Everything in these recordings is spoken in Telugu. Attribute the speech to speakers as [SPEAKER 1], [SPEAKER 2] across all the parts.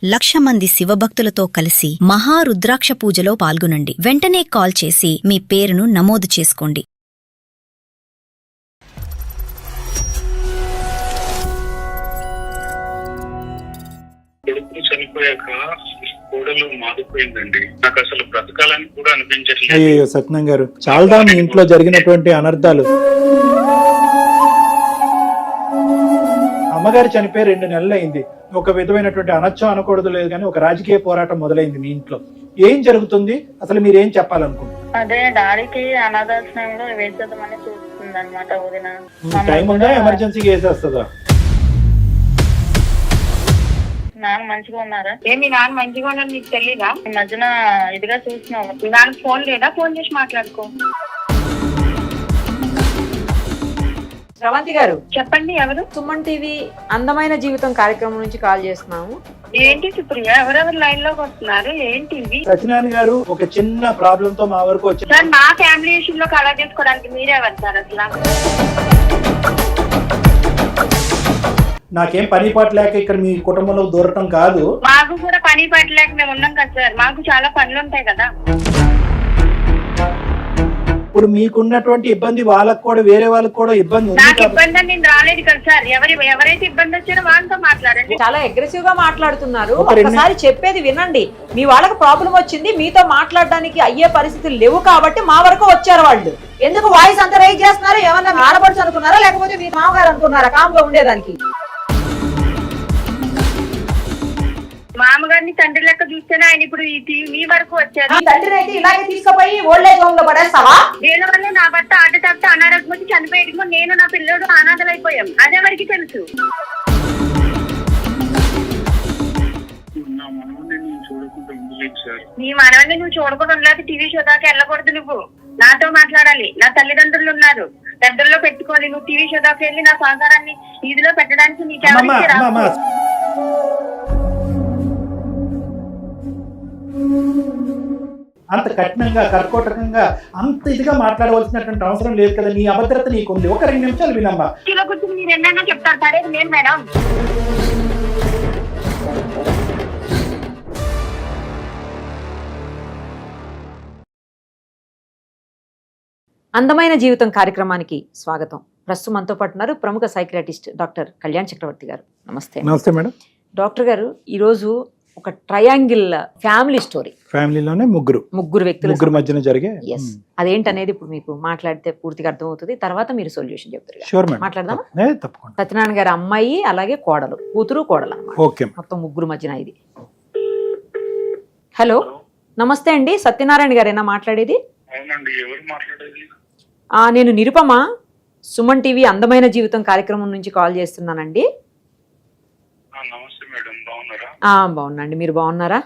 [SPEAKER 1] 1,00,000 మంది శివభక్తులతో కలిసి మహారుద్రాక్ష పూజలో పాల్గొనండి. వెంటనే కాల్ చేసి మీ పేరును నమోదు చేసుకోండి.
[SPEAKER 2] కొడుకు చనిపోయాక కోడలు మారిపోయిందండి. నాకు అసలు బ్రతకాలని కూడా అనిపించట్లేదు.
[SPEAKER 3] అయ్యో సత్యనారాయణ గారు, చాలా మీ ఇంట్లో జరిగినటువంటి అనర్థాలు. అమ్మగారు చనిపోయి 2 నెలలు అయింది. ఒక విధమైనటువంటి అనొచ్చం అనకూడదు లేదు కానీ ఒక రాజకీయ పోరాటం మొదలైంది మీ ఇంట్లో. ఏం జరుగుతుంది అసలు, మీరు ఏం చెప్పాలనుకుంటున్నారు?
[SPEAKER 4] అదే డాడీకి అనాథాశ్రమంలో వేసేద్దామని చూస్తుంది అనమాట వదిన.
[SPEAKER 3] టైం ఉందా, ఎమర్జెన్సీకి వేసేస్తుందా?
[SPEAKER 4] నాన్న మంచిగా ఉన్నారా?
[SPEAKER 5] మీ నాన్న మంచిగా ఉన్నాడు నీకు తెలీదా?
[SPEAKER 4] ఈ మధ్యన ఇదిగా చూస్తున్నావు.
[SPEAKER 5] మీ నాన్న ఫోన్ లేదా? ఫోన్ చేసి మాట్లాడుకో.
[SPEAKER 6] శ్రవంతి గారు
[SPEAKER 5] చెప్పండి, ఎవరు?
[SPEAKER 6] సుమన్ టీవీ అందమైన జీవితం కార్యక్రమం నుంచి కాల్ చేస్తున్నాము.
[SPEAKER 5] ఏంటి సుప్రియ, ఎవరెవరు లైన్ లోకి వస్తున్నారు? ఏంటి ఇవి?
[SPEAKER 3] సత్యనారాయణ గారు ఒక చిన్న ప్రాబ్లం తో మా వరకు వచ్చి
[SPEAKER 5] సార్, మా ఫ్యామిలీ విషయంలో కలవ చేసుకోవడానికి మీరే వస్తారు అసలు.
[SPEAKER 3] నాకేం పని పాట లేక ఇక్కడ మీ కుటుంబంలో దూరటం కాదు.
[SPEAKER 5] మాకు కూడా పని పట్టలేక మేము ఉన్నాం కదా సార్. మాకు చాలా పనులు ఉంటాయి కదా.
[SPEAKER 3] ఇప్పుడు మీకున్నటువంటి ఇబ్బంది వాళ్ళకు కూడా, వేరే వాళ్ళకి కూడా ఇబ్బంది ఉంది
[SPEAKER 5] నాకు
[SPEAKER 3] కాబట్టి.
[SPEAKER 5] ఇబ్బంది అని నేను రాలేదు కదా సార్. ఎవరైతే ఇబ్బంది వచ్చారో వాళ్ళతో మాట్లాడండి.
[SPEAKER 6] చాలా అగ్రెసివ్ గా మాట్లాడుతున్నారు.
[SPEAKER 3] ఒక రెండు-
[SPEAKER 6] ఒకసారి చెప్పేది వినండి. మీ వాళ్ళకి ప్రాబ్లం వచ్చింది, మీతో మాట్లాడడానికి అయ్యే పరిస్థితులు లేవు కాబట్టి మా వరకు వచ్చారు వాళ్ళు. ఎందుకు వాయిస్ అంత రైజ్ చేస్తున్నారు? ఏమన్నా ఆడపడుచు అనుకున్నారా, లేకపోతే మీ మామగారు అనుకున్నారా కామ్గా ఉండేదానికి?
[SPEAKER 5] మామగారిని తండ్రి లెక్క చూస్తేనే ఆయన ఇప్పుడు మీ వరకు వచ్చారు.
[SPEAKER 6] మీ తండ్రిని అయితే ఇలాగే తీసుకుపోయి ఓల్డ్ ఏజ్ హోమ్ లో పడేస్తావా?
[SPEAKER 5] దీని వల్ల నా భర్త ఆట తప్ప అనారోగ్యం వచ్చి చనిపోయేటప్పుడు నేను నా పిల్లడు అనాథలైపోయాం. అదెవరికి తెలుసు?
[SPEAKER 2] నా మనవని నేను చూడకుండా ఉండలేదు సార్.
[SPEAKER 5] నీ మనవన్ని నువ్వు చూడకుండా ఉండలేదు. టీవీ షో దాకా వెళ్ళకూడదు. నువ్వు నాతో మాట్లాడాలి. నా తల్లిదండ్రులు ఉన్నారు, పెద్దల్లో పెట్టుకోవాలి. నువ్వు టీవీ షో దాకా వెళ్ళి నా సంసారాన్ని వీధిలో పెట్టడానికి నీకెవరికి రాదు.
[SPEAKER 3] అంత కఠినంగా, కర్కోటకంగా, అంత ఇదిగా మాట్లాడవలసినటువంటి అవసరం లేదు కదా. నీ అభద్రత నీకుంది. ఒక 2 నిమిషాలు వినమ్మా.
[SPEAKER 5] కిలో కూర్చొని మీరు ఎన్నైనా చెప్తారు. సరే నేను మేడం.
[SPEAKER 6] అందమైన జీవితం కార్యక్రమానికి స్వాగతం. ప్రస్తుతం మనతో పాటు ఉన్నారు ప్రముఖ సైకియాట్రిస్ట్ డాక్టర్ కళ్యాణ్ చక్రవర్తి గారు. నమస్తే.
[SPEAKER 3] నమస్తే మేడం.
[SPEAKER 6] డాక్టర్ గారు, ఈరోజు ఒక ట్రయాంగిల్ ఫ్యామిలీ స్టోరీ.
[SPEAKER 3] ఫ్యామిలీలోనే ముగ్గురు వ్యక్తుల మధ్యన జరిగే
[SPEAKER 6] అదేంటనేది ఇప్పుడు మీకు మాట్లాడితే పూర్తిగా అర్థమవుతుంది. తర్వాత మీరు సొల్యూషన్ చెప్తారు.
[SPEAKER 3] Sure madam.
[SPEAKER 6] మాట్లాడదామా?
[SPEAKER 3] తప్పకుండా.
[SPEAKER 6] సత్యనారాయణ గారి అమ్మాయి, అలాగే కోడలు, కూతురు కోడలు అన్నమాట.
[SPEAKER 3] ఓకే.
[SPEAKER 6] మొత్తం ముగ్గురు మధ్యన ఇది. హలో, నమస్తే అండి. సత్యనారాయణ గారేనా మాట్లాడేది?
[SPEAKER 2] అవునండి, ఎవరు మాట్లాడేది?
[SPEAKER 6] నేను నిరుపమ, సుమన్ టీవీ అందమైన జీవితం కార్యక్రమం నుంచి కాల్ చేస్తున్నానండి.
[SPEAKER 2] నమస్తే మేడం, బాగున్నారా?
[SPEAKER 6] బాగున్నాండి, మీరు బాగున్నారా?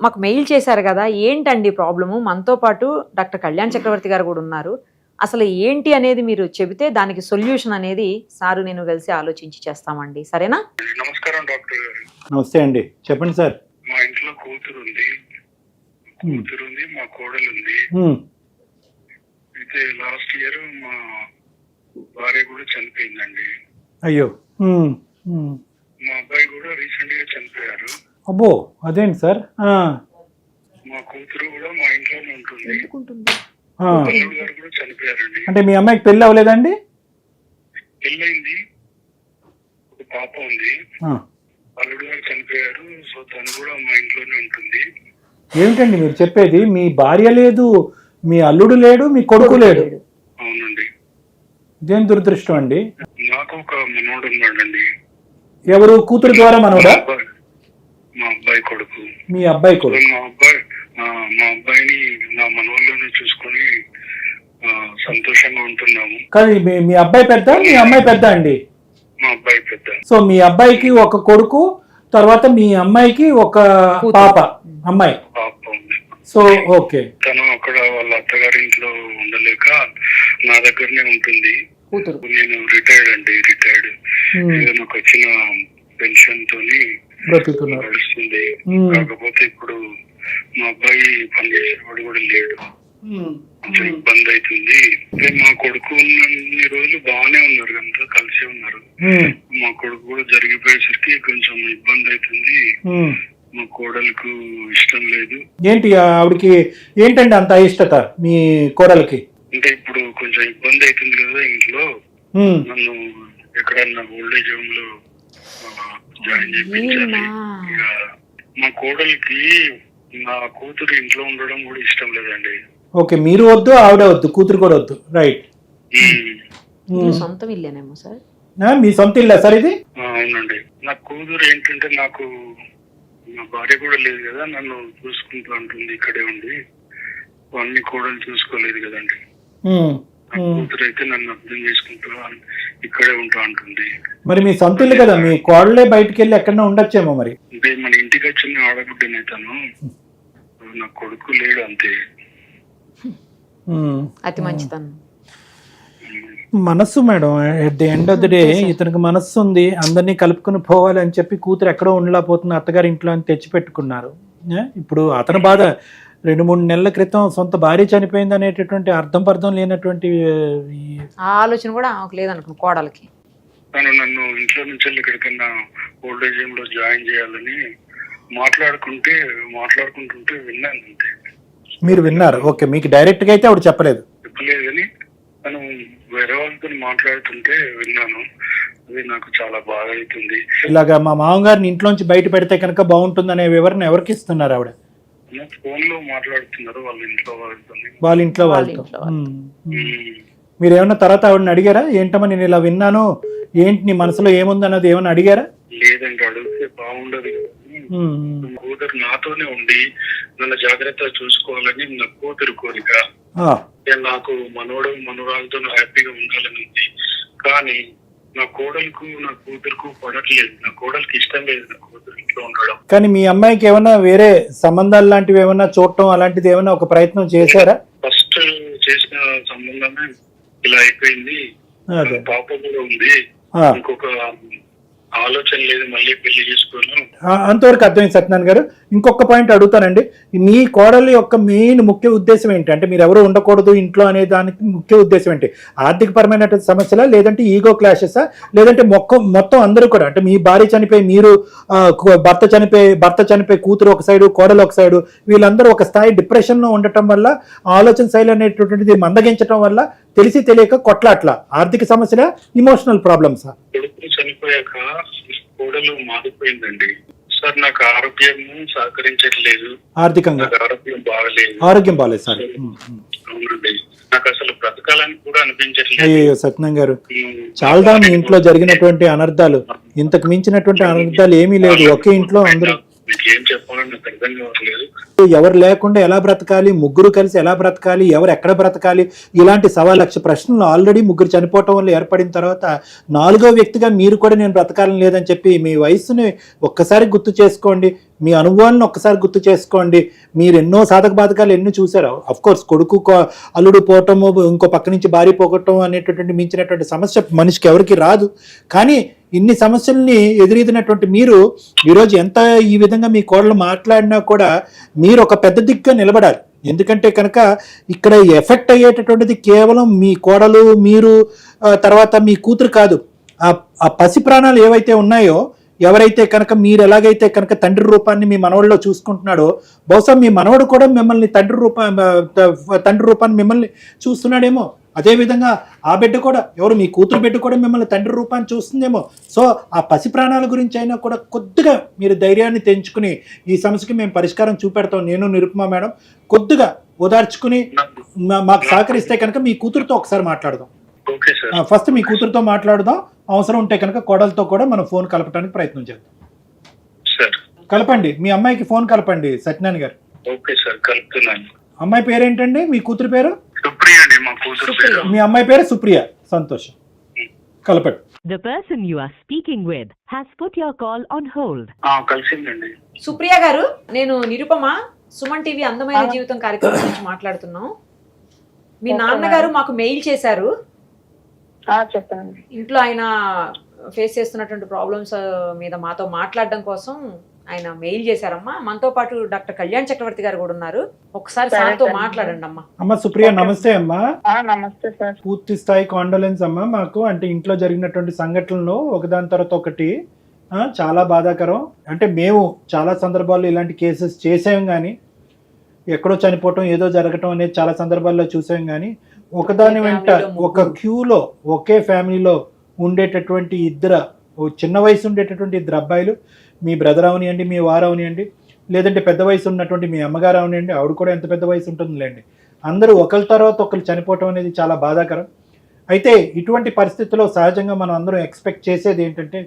[SPEAKER 6] మాకు మెయిల్ చేశారు కదా, ఏంటండి ప్రాబ్లము? మనతో పాటు డాక్టర్ కళ్యాణ్ చక్రవర్తి గారు కూడా ఉన్నారు. అసలు ఏంటి అనేది మీరు చెబితే దానికి సొల్యూషన్ అనేది సారు నేను కలిసి ఆలోచించి చేస్తామండి. సరేనా?
[SPEAKER 2] నమస్కారం డాక్టర్ గారు.
[SPEAKER 3] నమస్తే అండి, చెప్పండి సార్.
[SPEAKER 2] మా ఇంట్లో కూతురు ఉంది, మా కోడలు ఉంది. అయితే లాస్ట్ ఇయర్ మా భార్య కూడా చనిపోయిందండి.
[SPEAKER 3] అయ్యో.
[SPEAKER 2] మా అబ్బాయి కూడా రీసెంట్ గా చనిపోయారు.
[SPEAKER 3] అబ్బో, అదేంటి సార్?
[SPEAKER 2] మా కూతురు కూడా మా ఇంట్లోనే ఉంటుంది. అల్లుడు గారు కూడా చనిపోయారండి.
[SPEAKER 3] అంటే మీ అమ్మాయికి పెళ్లి అవ్వలేదండి?
[SPEAKER 2] పెళ్ళైంది, ఒక పాప ఉంది. అల్లుడు గారు చనిపోయారు. సో తను కూడా మా ఇంట్లోనే ఉంటుంది.
[SPEAKER 3] ఏమిటండి మీరు చెప్పేది? మీ భార్య లేదు, మీ అల్లుడు లేడు, మీ కొడుకు లేడు?
[SPEAKER 2] అవునండి.
[SPEAKER 3] ఇదేం దురదృష్టం అండి.
[SPEAKER 2] నాకు ఒక మనోడు ఉన్నాడండి.
[SPEAKER 3] ఎవరు? కూతురు ద్వారా మనోడా?
[SPEAKER 2] మా అబ్బాయి కొడుకు.
[SPEAKER 3] మీ అబ్బాయి కొడుకు.
[SPEAKER 2] మా అబ్బాయిని నా మనోళ్ళని చూసుకొని సంతోషంగా ఉంటున్నాము.
[SPEAKER 3] కానీ మీ అబ్బాయి పెద్ద, మీ అమ్మాయి పెద్ద అండి?
[SPEAKER 2] మా అబ్బాయి పెద్ద.
[SPEAKER 3] సో మీ అబ్బాయికి ఒక కొడుకు, తర్వాత మీ అమ్మాయికి ఒక పాప, అమ్మాయి.
[SPEAKER 2] పాప ఉంది.
[SPEAKER 3] So okay.
[SPEAKER 2] తను అక్కడ వాళ్ళ అత్తగారి ఇంట్లో ఉండలేక నా దగ్గరనే ఉంటుంది. నేను రిటైర్డ్. నాకు వచ్చిన పెన్షన్ తోని నడుస్తుంది. కాకపోతే ఇప్పుడు మా అబ్బాయి పనిచేసేవాడు కూడా లేడు. కొంచెం ఇబ్బంది అవుతుంది. మా కొడుకు ఉన్నన్ని రోజులు బాగానే ఉన్నారు, అంతా కలిసి ఉన్నారు. మా కొడుకు కూడా జరిగిపోయేసరికి కొంచెం ఇబ్బంది అవుతుంది.
[SPEAKER 3] ఉమ్.
[SPEAKER 2] మా కోడలకు ఇష్టం లేదు.
[SPEAKER 3] ఏంటి ఆవిడకి ఏంటండి అంత అయిష్టత మీ కోడలికి?
[SPEAKER 2] అంటే ఇప్పుడు కొంచెం ఇబ్బంది అవుతుంది కదా ఇంట్లో,
[SPEAKER 3] ఉమ్.
[SPEAKER 2] నన్ను ఎక్కడన్నా ఓల్డేజ్ హోమ్ లో జాయిన్ చేయించాలి. ఇక మా కోడలికి నా కూతురు ఇంట్లో ఉండడం కూడా ఇష్టం లేదండి.
[SPEAKER 3] ఓకే, మీరు వద్దు, ఆవిడ వద్దు, కూతురు కూడా వద్దు. రైట్.
[SPEAKER 6] ఇల్లు సొంతం ఇల్లేనేమో సార్?
[SPEAKER 3] మీ సొంత ఇల్లా సార్ ఇది?
[SPEAKER 2] అవునండి. నా కూతురు ఏంటంటే నాకు నా భార్య కూడా లేదు కదా, నన్ను చూసుకుంటూ అంటుంది ఇక్కడే ఉండి. అన్ని కోడలు చూసుకోలేదు కదండి. నా కూతురు అయితే నన్ను అర్థం చేసుకుంటూ ఇక్కడే ఉంటా అంటుంది.
[SPEAKER 3] మరి మీ సొంత ఇల్లు కదా, మీ కోడలే బయటికి వెళ్ళి ఎక్కడన్నా ఉండొచ్చేమో మరి.
[SPEAKER 2] అంటే మన ఇంటికి వచ్చిన ఆడబిడ్డనైతాను, నా కొడుకు లేడు అంతే.
[SPEAKER 6] అతి మంచితనం.
[SPEAKER 3] మనస్సు madam, at the end of the day ఇతనికి మనస్సు ఉంది, అందరినీ కలుపుకుని పోవాలని చెప్పి కూతురు ఎక్కడో ఉండలేకపోతున్న అత్తగారి ఇంట్లో అని తెచ్చిపెట్టుకున్నారు. ఇప్పుడు అతని బాధ 2-3 నెలల క్రితం సొంత భార్య చనిపోయింది అనేటటువంటి అర్థం లేనటువంటి
[SPEAKER 6] ఆ ఆలోచన కూడా ఆమెకు లేదనుకో కోడలకి.
[SPEAKER 2] తను నన్ను ఇంట్లో నుంచి ఎక్కడికన్నా ఓల్డేజ్ హోమ్ లో జాయిన్ చేయాలని మాట్లాడుకుంటుంటే విన్నాను అంతే.
[SPEAKER 3] మీరు విన్నారు? ఓకే, మీకు డైరెక్ట్ గా అయితే ఆవిడ చెప్పలేదు
[SPEAKER 2] కానీ తను వేరే వాళ్ళతో మాట్లాడుతుంటే విన్నాను. అది నాకు చాలా బాధ అవుతుంది.
[SPEAKER 3] ఇలాగా మా మామగారిని ఇంట్లోంచి బయట పెడితే కనుక బాగుంటుందనే వివరణ ఎవరికి ఇస్తున్నారు ఆవిడ?
[SPEAKER 2] ఫోన్ లో మాట్లాడుతున్నారు
[SPEAKER 3] వాళ్ళ ఇంట్లో వాళ్ళతో. మీరు ఏమన్నా తర్వాత ఆవిడని అడిగారా? ఏంటమ్మా నేను ఇలా విన్నాను, ఏంటి నీ మనసులో ఏముంది అన్నది ఏమన్నా అడిగారా?
[SPEAKER 2] లేదంటే అడిగితే బాగుండదు. కూతురు నాతోనే ఉండి నన్ను జాగ్రత్తగా చూసుకోవాలని నా కూతురు కోరిక. నాకు మనవరాలతో హ్యాపీగా ఉండాలని ఉంది. కానీ నా కోడలకు నా కూతురుకు పడట్లేదు. నా కోడలికి ఇష్టం లేదు నా కూతురు ఇంట్లో ఉండడం. కానీ మీ అమ్మాయికి ఏమన్నా వేరే సంబంధాలు లాంటివి ఏమన్నా చూడటం అలాంటిది ఏమన్నా ఒక ప్రయత్నం చేశారా? ఫస్ట్ చేసిన సంబంధమే ఇలా అయిపోయింది. పాప కూడా ఉంది, ఇంకొక ఆలోచన లేదు మళ్ళీ పెళ్లి చేసుకోను. అంతవరకు అర్థమైంది సత్యనారాయణ గారు. ఇంకొక పాయింట్ అడుగుతానండి, మీ కోడలి యొక్క మెయిన్ ముఖ్య ఉద్దేశం ఏంటి? అంటే మీరు ఎవరు ఉండకూడదు ఇంట్లో అనే దానికి ముఖ్య ఉద్దేశం ఏంటి? ఆర్థిక పరమైన సమస్యలా, లేదంటే ఈగో క్లాషెసా, లేదంటే మొత్తం అందరూ కూడా, అంటే మీ భార్య చనిపోయి మీరు భర్త చనిపోయి కూతురు ఒక సైడు, కోడలు ఒక సైడు, వీళ్ళందరూ ఒక స్థాయి డిప్రెషన్ లో ఉండటం వల్ల, ఆలోచన శైలి అనేటటువంటిది మందగించడం వల్ల తెలిసి తెలియక కొట్లాట్ల ఆర్థిక సమస్యలా, ఇమోషనల్ ప్రాబ్లమ్సా? చనిపోయాక కోడలు మారిపోయిందండి సార్. నాకు ఆరోగ్యం సహకరించట్లేదు, ఆర్థికంగా ఆరోగ్యం బాగాలేదు సార్. అవునండి, నాకు అసలు బ్రతకాలని కూడా అనిపించట్లేదు. అయ్యో సత్యనారాయణ గారు, చాలా మీ ఇంట్లో జరిగినటువంటి అనర్థాలు, ఇంతకు మించినటువంటి అనర్థాలు ఏమీ లేదు. ఒకే ఇంట్లో అందరూ మీకు ఏం చెప్పాలని నాకు అర్థం కావట్లేదు. ఎవరు లేకుండా ఎలా బ్రతకాలి, ముగ్గురు కలిసి ఎలా బ్రతకాలి, ఎవరు ఎక్కడ బ్రతకాలి, ఇలాంటి 1,00,000 ప్రశ్నలు ఆల్రెడీ ముగ్గురు చనిపోవటం వల్ల ఏర్పడిన తర్వాత 4వ వ్యక్తిగా మీరు కూడా నేను బ్రతకాలని లేదని చెప్పి మీ వయస్సుని ఒక్కసారి గుర్తు చేసుకోండి, మీ అనుభవాలను ఒక్కసారి గుర్తు చేసుకోండి. మీరు ఎన్నో సాధక బాధకాలు ఎన్నో చూసారు. అఫ్ కోర్స్ కొడుకు అల్లుడు పోవటము, ఇంకో పక్క నుంచి భార్య పోగొట్టడం అనేటటువంటి మించినటువంటి సమస్య మనిషికి ఎవరికి రాదు. కానీ ఇన్ని సమస్యల్ని ఎదురీదినటువంటి మీరు ఈరోజు ఎంత ఈ విధంగా మీ కోడలు మాట్లాడినా కూడా మీరు ఒక పెద్ద దిగ్గా నిలబడాలి. ఎందుకంటే కనుక ఇక్కడ ఎఫెక్ట్ అయ్యేటటువంటిది కేవలం మీ కోడలు, మీరు, తర్వాత మీ కూతురు కాదు. ఆ పసి ప్రాణాలు ఏవైతే ఉన్నాయో, ఎవరైతే కనుక మీరు ఎలాగైతే కనుక తండ్రి రూపాన్ని మీ మనవడిలో చూసుకుంటున్నాడో, బహుశా మీ మనవడు కూడా మిమ్మల్ని తండ్రి రూపాన్ని మిమ్మల్ని చూస్తున్నాడేమో. అదేవిధంగా ఆ బిడ్డ కూడా, ఎవరు మీ కూతురు బిడ్డ కూడా మిమ్మల్ని తండ్రి రూపాన్ని చూస్తుందేమో. సో ఆ పసి ప్రాణాల గురించి అయినా కూడా కొద్దిగా మీరు ధైర్యాన్ని తెంచుకుని ఈ సమస్యకి మేము పరిష్కారం చూపెడతాం, నేను నిరుపమ మేడం, కొద్దిగా ఓదార్చుకుని మాకు సహకరిస్తే కనుక మీ కూతురుతో ఒకసారి మాట్లాడదాం. ఫస్ట్ మీ కూతురుతో మాట్లాడదాం, అవసరం ఉంటే కనుక కోడలతో కూడా మనం ఫోన్ కలపడానికి ప్రయత్నం చేద్దాం. కలపండి, మీ అమ్మాయికి ఫోన్ కలపండి సత్యనారాయణ గారు. ఓకే సార్, కలుపుతున్నాను. అమ్మాయి పేరేంటండి? మీ కూతురు పేరు? సుప్రియ అండి. మా కూతురు పేరు. మీ అమ్మాయి పేరు సుప్రియ. సంతోషం, కలపండి.
[SPEAKER 7] The person you are speaking with has put your call on hold.
[SPEAKER 2] కలిసిందండి.
[SPEAKER 6] Supriya గారు, నేను నిరుపమ, సుమన్ టీవీ అందమైన జీవితం కార్యక్రమం నుంచి మాట్లాడుతున్నాం. మీ నాన్నగారు మాకు మెయిల్ చేశారు.
[SPEAKER 4] చెప్పండి.
[SPEAKER 6] ఇంట్లో ఆయన ఫేస్ చేస్తున్నటువంటి ప్రాబ్లమ్స్ మీద మాతో మాట్లాడడం కోసం ఆయన మెయిల్ చేశారమ్మా. మనతో పాటు డాక్టర్ కళ్యాణ్ చక్రవర్తి గారు కూడా ఉన్నారు. ఒకసారి
[SPEAKER 4] సరే,
[SPEAKER 6] సార్తో
[SPEAKER 4] సరే.
[SPEAKER 6] మాట్లాడండి అమ్మా.
[SPEAKER 3] అమ్మ సుప్రియ నమస్తే అమ్మా.
[SPEAKER 4] నమస్తే సార్.
[SPEAKER 3] పూర్తి స్థాయి కాండోలెన్స్ అమ్మా. మాకు అంటే ఇంట్లో జరిగినటువంటి సంఘటనలు ఒకదాని తర్వాత ఒకటి చాలా బాధాకరం. అంటే మేము చాలా సందర్భాల్లో ఇలాంటి కేసెస్ చేసాం, కానీ ఎక్కడో చనిపోవటం ఏదో జరగటం అనేది చాలా సందర్భాల్లో చూసాం, కానీ ఒకదాని వెంట ఒక క్యూలో ఒకే ఫ్యామిలీలో ఉండేటటువంటి చిన్న వయసు ఉండేటటువంటి ఇద్దరు అబ్బాయిలు, మీ బ్రదర్ అవనియండి, మీ వారు అవనియండి, లేదంటే పెద్ద వయసు ఉన్నటువంటి మీ అమ్మగారు అవనియండి, ఆవిడ కూడా ఎంత పెద్ద వయసు ఉంటుందిలేండి, అందరూ ఒకరి తర్వాత ఒకరు చనిపోవటం అనేది చాలా బాధాకరం. అయితే ఇటువంటి పరిస్థితుల్లో సహజంగా మనం అందరం ఎక్స్పెక్ట్ చేసేది ఏంటంటే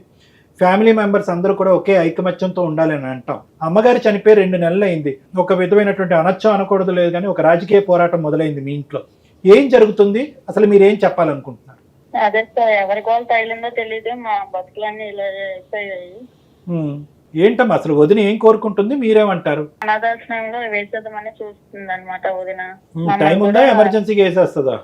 [SPEAKER 3] ఫ్యామిలీ మెంబర్స్ అందరూ కూడా ఒకే ఐకమత్యంతో ఉండాలని అంటాం. అమ్మగారు చనిపోయి 2 నెలలు అయింది. ఒక విధమైనటువంటి అనొచ్చో అనకూడదు లేదు, కానీ ఒక రాజకీయ పోరాటం మొదలైంది మీ ఇంట్లో. ఏం జరుగుతుంది, అసలు మీరు ఏం చెప్పాలనుకుంటున్నారు?
[SPEAKER 4] అదే సార్, ఎవరికి వాళ్ళు తగిలిందో తెలియదు, మా బతుకులన్నీ ఇలా అయిపోయాయి.
[SPEAKER 3] ఏంటమ్మా అసలు వదిన ఏం కోరుకుంటుంది, మీరేమంటారు?
[SPEAKER 4] అనాథాశ్రమంలో వేసేద్దామని చూస్తుంది అనమాట వదిన.
[SPEAKER 3] టైం ఉందా, ఎమర్జెన్సీగా వేసేస్తుందా?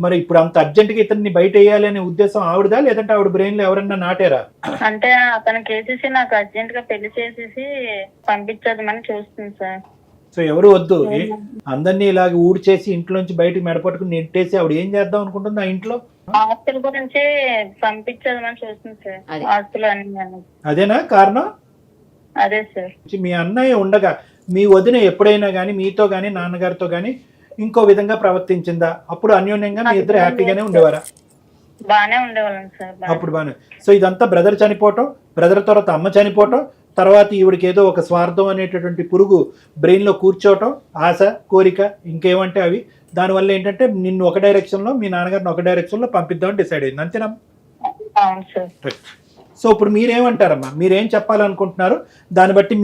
[SPEAKER 3] మరి ఇప్పుడు అంత అర్జెంట్గా ఇతన్ని బయట వేయాలి అనే ఉద్దేశం ఆవిడదా, లేదంటే ఆవిడ బ్రెయిన్ లో ఎవరన్నా నాటారా?
[SPEAKER 4] అంటే అతనికి వేసేసి నాకు అర్జెంట్ గా పెళ్లి చేసేసి పంపించేద్దామని చూస్తుంది సార్.
[SPEAKER 3] సో ఎవరు వద్దు, అందరినీ ఇలాగ ఊడ్చేసి ఇంట్లోంచి బయటకు మెడపట్టుకుని నెట్టేసి ఆవిడ ఏం చేద్దాం అనుకుంటుంది ఆ ఇంట్లో?
[SPEAKER 4] ఆస్తుల గురించి పంపించేద్దామని చూస్తుంది సార్. ఆస్తులు అన్ని.
[SPEAKER 3] అదేనా కారణం?
[SPEAKER 4] అదే సార్.
[SPEAKER 3] మీ అన్నయ్య ఉండగా మీ వదిన ఎప్పుడైనా కానీ మీతో కానీ నాన్నగారితో కానీ ఇంకో విధంగా ప్రవర్తించిందా? అప్పుడు అన్యోన్యంగా మీ ఇద్దరు హ్యాపీగానే ఉండేవారా?
[SPEAKER 4] బానే ఉండేవాళ్ళం సార్.
[SPEAKER 3] అప్పుడు బానే. సో ఇదంతా బ్రదర్ చనిపోవటం, బ్రదర్ తర్వాత అమ్మ చనిపోవటం, తర్వాత ఈవిడికి ఏదో ఒక స్వార్థం అనేటటువంటి పురుగు బ్రెయిన్ లో కూర్చోవటం, ఆశ, కోరిక, ఇంకేమంటే అవి. దానివల్ల ఏంటంటే నిన్ను ఒక డైరెక్షన్ లో, మీ నాన్నగారిని ఒక డైరెక్షన్ లో పంపిద్దామని డిసైడ్ అయింది, అంతేనా?
[SPEAKER 4] అవును సార్.
[SPEAKER 3] సో ఇప్పుడు మీరేమంటారమ్మా, మీరేం చెప్పాలనుకుంటున్నారు? దాన్ని బట్టి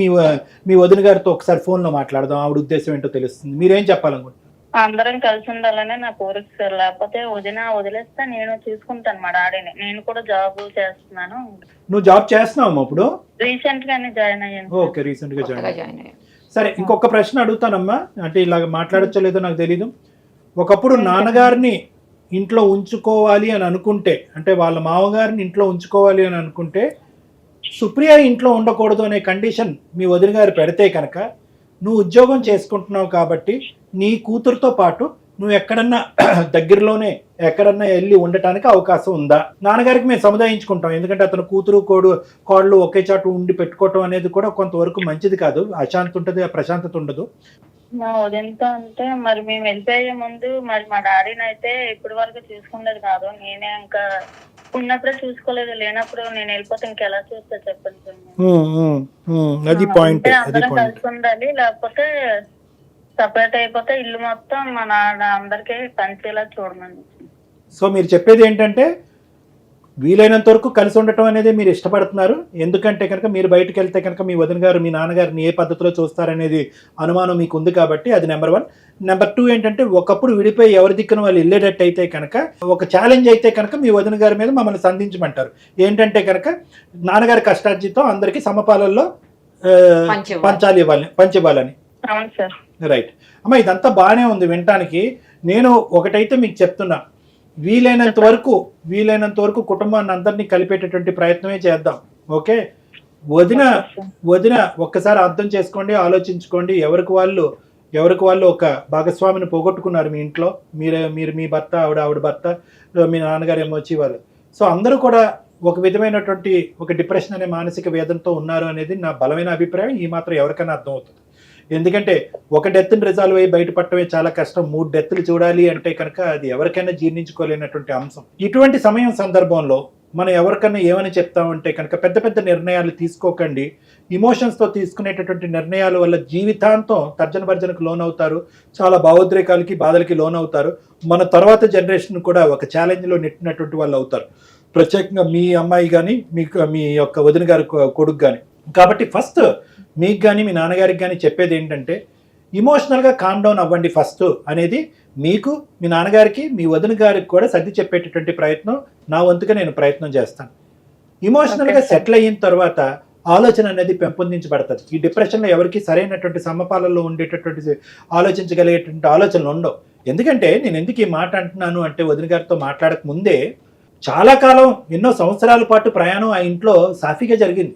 [SPEAKER 3] మీ వదిన గారితో ఒకసారి ఫోన్ లో మాట్లాడదాం, ఆవిడ ఉద్దేశం ఏంటో తెలుస్తుంది. మీరేం చెప్పాలనుకుంటున్నారు?
[SPEAKER 4] అందరం కలిసి ఉండాలనే నా కోరిక సార్. లేకపోతే వదిలేస్తే నేను చూసుకుంటాను మా డాడీని. నేను కూడా జాబ్ చేస్తున్నాను.
[SPEAKER 3] నువ్వు జాబ్ చేస్తున్నావు ఇప్పుడు?
[SPEAKER 4] రీసెంట్ గానే జాయిన్ అయ్యాను.
[SPEAKER 3] ఓకే, రీసెంట్ గా జాయిన్ అయ్యాను. సరే, ఇంకొక ప్రశ్న అడుగుతానమ్మా. అంటే ఇలాగ మాట్లాడచ్చో లేదో నాకు తెలీదు. ఒకప్పుడు నాన్నగారిని ఇంట్లో ఉంచుకోవాలి అని అనుకుంటే, అంటే వాళ్ళ మామగారిని ఇంట్లో ఉంచుకోవాలి అని అనుకుంటే, సుప్రియ ఇంట్లో ఉండకూడదు అనే కండిషన్ మీ వదిన గారు పెడితే కనుక, నువ్వు ఉద్యోగం చేసుకుంటున్నావు కాబట్టి నీ కూతురుతో పాటు నువ్వు ఎక్కడన్నా దగ్గరలోనే ఎక్కడన్నా వెళ్ళి ఉండటానికి అవకాశం ఉందా? నాన్నగారికి మేము సముదాయించుకుంటాం, ఎందుకంటే అతను కూతురు కోడలు ఒకే చాటు ఉండి పెట్టుకోవటం అనేది కూడా కొంతవరకు మంచిది కాదు. అశాంతి ఉంటుంది, ప్రశాంతత ఉండదు.
[SPEAKER 4] మా వదినతో అంటే మరి మేము వెళ్ళిపోయే ముందు మరి మా డాడీని అయితే ఇప్పటి వరకు చూసుకునేది కాదు. నేనే ఇంకా ఉన్నప్పుడే చూసుకోలేదు, లేనప్పుడు నేను వెళ్ళిపోతే ఇంకెలా చూస్తా చెప్పండి సార్.
[SPEAKER 3] అది పాయింట్.
[SPEAKER 4] అందరం కలిసి ఉండాలి, లేకపోతే సపరేట్ అయిపోతే ఇల్లు మొత్తం మా నాన్న అందరికీ పంచేలా చూడమని.
[SPEAKER 3] సో మీరు చెప్పేది ఏంటంటే వీలైనంత వరకు కలిసి ఉండటం అనేది మీరు ఇష్టపడుతున్నారు. ఎందుకంటే కనుక మీరు బయటకు వెళ్తే కనుక మీ వదిన గారు మీ నాన్నగారిని ఏ పద్ధతిలో చూస్తారనేది అనుమానం మీకు ఉంది కాబట్టి అది నెంబర్ 1. నెంబర్ 2 ఏంటంటే ఒకప్పుడు విడిపోయి ఎవరి దిక్కున వాళ్ళు వెళ్ళేటట్టు అయితే కనుక ఒక ఛాలెంజ్ అయితే కనుక మీ వదిన గారి మీద మమ్మల్ని సంధించమంటారు. ఏంటంటే కనుక నాన్నగారి కష్టార్జితం అందరికీ సమపాలల్లో పంచివ్వాలని.
[SPEAKER 4] అవును సార్.
[SPEAKER 3] రైట్ అమ్మ, ఇదంతా బాగానే ఉంది వినటానికి. నేను ఒకటైతే మీకు చెప్తున్నా, వీలైనంత వరకు కుటుంబాన్ని అందరినీ కలిపేటటువంటి ప్రయత్నమే చేద్దాం. ఓకే, వదిన ఒక్కసారి అర్థం చేసుకోండి, ఆలోచించుకోండి. ఎవరికి వాళ్ళు ఒక భాగస్వామిని పోగొట్టుకున్నారు మీ ఇంట్లో. మీరు మీ భర్త, ఆవిడ భర్త, మీ నాన్నగారు ఏమో వచ్చి వాళ్ళు. సో అందరూ కూడా ఒక విధమైనటువంటి ఒక డిప్రెషన్ అనే మానసిక వేదనతో ఉన్నారు అనేది నా బలమైన అభిప్రాయం. ఈ మాత్రం ఎవరికైనా అర్థం అవుతుంది. ఎందుకంటే ఒక డెత్ని రిజాల్వ్ అయ్యి బయటపడటమే చాలా కష్టం. 3 డెత్లు చూడాలి అంటే కనుక అది ఎవరికైనా జీర్ణించుకోలేనటువంటి అంశం. ఇటువంటి సందర్భంలో మనం ఎవరికైనా ఏమని చెప్తామంటే కనుక పెద్ద పెద్ద నిర్ణయాలు తీసుకోకండి. ఇమోషన్స్తో తీసుకునేటటువంటి నిర్ణయాల వల్ల జీవితాంతం తర్జన భర్జనకు లోనవుతారు, చాలా భావోద్రేకాలకి బాధలకి లోనవుతారు. మన తర్వాత జనరేషన్ కూడా ఒక ఛాలెంజ్లో నెట్టినటువంటి వాళ్ళు అవుతారు, ప్రత్యేకంగా మీ అమ్మాయి కానీ మీ యొక్క వదిన గారి కొడుకు కానీ. కాబట్టి ఫస్ట్ మీకు కానీ మీ నాన్నగారికి కానీ చెప్పేది ఏంటంటే ఇమోషనల్గా కామ్ డౌన్ అవ్వండి ఫస్ట్ అనేది మీకు, మీ నాన్నగారికి, మీ వదిన గారికి కూడా సర్ది చెప్పేటటువంటి ప్రయత్నం నా వంతుగా నేను ప్రయత్నం చేస్తాను. ఇమోషనల్గా సెటిల్ అయిన తర్వాత ఆలోచన అనేది పెంపొందించబడుతుంది. ఈ డిప్రెషన్లో ఎవరికి సరైనటువంటి సమపాలలో ఉండేటటువంటి ఆలోచించగలిగేటువంటి ఆలోచనలు ఉండవు. ఎందుకంటే నేను ఎందుకు ఈ మాట అంటున్నాను అంటే, వదిన గారితో మాట్లాడక ముందే చాలా కాలం ఎన్నో సంవత్సరాల పాటు ప్రయాణం ఆ ఇంట్లో సాఫీగా జరిగింది.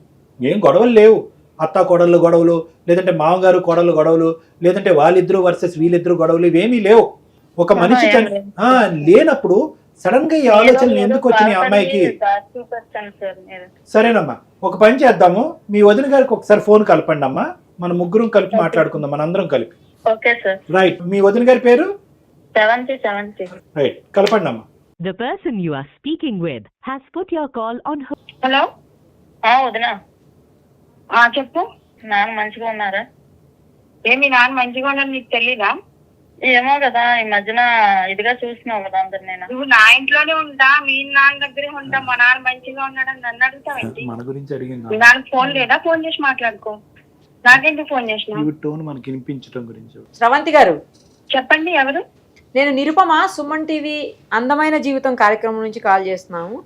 [SPEAKER 3] ఏం గొడవలు లేవు. అత్త కోడళ్ళు గొడవలు, లేదంటే మామగారు కోడళ్ళు గొడవలు, లేదంటే వాళ్ళిద్దరు వర్సెస్ వీళ్ళిద్దరు గొడవలు, ఇవేమీ లేవు. ఒక మనిషి లేనప్పుడు సడన్ గా ఈ ఆలోచనలు ఎందుకు వచ్చినాయి అమ్మాయికి? సరేనమ్మా, ఒక పని చేద్దాము, మీ వదిన గారికి ఒకసారి ఫోన్ కలపండి అమ్మా, మన ముగ్గురం కలిపి మాట్లాడుకుందాం, మనందరం కలిపి.
[SPEAKER 4] Okay sir.
[SPEAKER 3] రైట్, మీ వదిన గారి పేరు?
[SPEAKER 4] సెవెంటీ.
[SPEAKER 3] రైట్, కలపండి అమ్మా.
[SPEAKER 7] The person you are speaking with has put your call on hold.
[SPEAKER 5] Hello,
[SPEAKER 4] వదినా,
[SPEAKER 5] చెప్పు.
[SPEAKER 4] నాన్న మంచిగా ఉన్నారా?
[SPEAKER 5] మీ నాన్న మంచిగా ఉన్నాడు నీకు తెలీదా?
[SPEAKER 4] ఏమో కదా, ఈ మధ్యన ఇదిగా చూసినావు కదా అందరు. నేను
[SPEAKER 5] నువ్వు నా ఇంట్లోనే ఉంటా, మీ నాన్న దగ్గరే ఉంటా, మా నాన్న మంచిగా ఉన్నాడని నన్ను అడుగుతావేంటి?
[SPEAKER 3] మన గురించి అడిగింది.
[SPEAKER 5] మీ నాన్న ఫోన్ లేదా? ఫోన్ చేసి మాట్లాడుకో. నాకెందుకు ఫోన్ చేసినావు?
[SPEAKER 3] టోన్ మనకి వినిపించడం గురించి.
[SPEAKER 6] స్రవంతి గారు
[SPEAKER 5] చెప్పండి, ఎవరు?
[SPEAKER 6] నేను నిరుపమ, సుమన్ టీవీ అందమైన జీవితం కార్యక్రమం నుంచి కాల్ చేస్తున్నాము.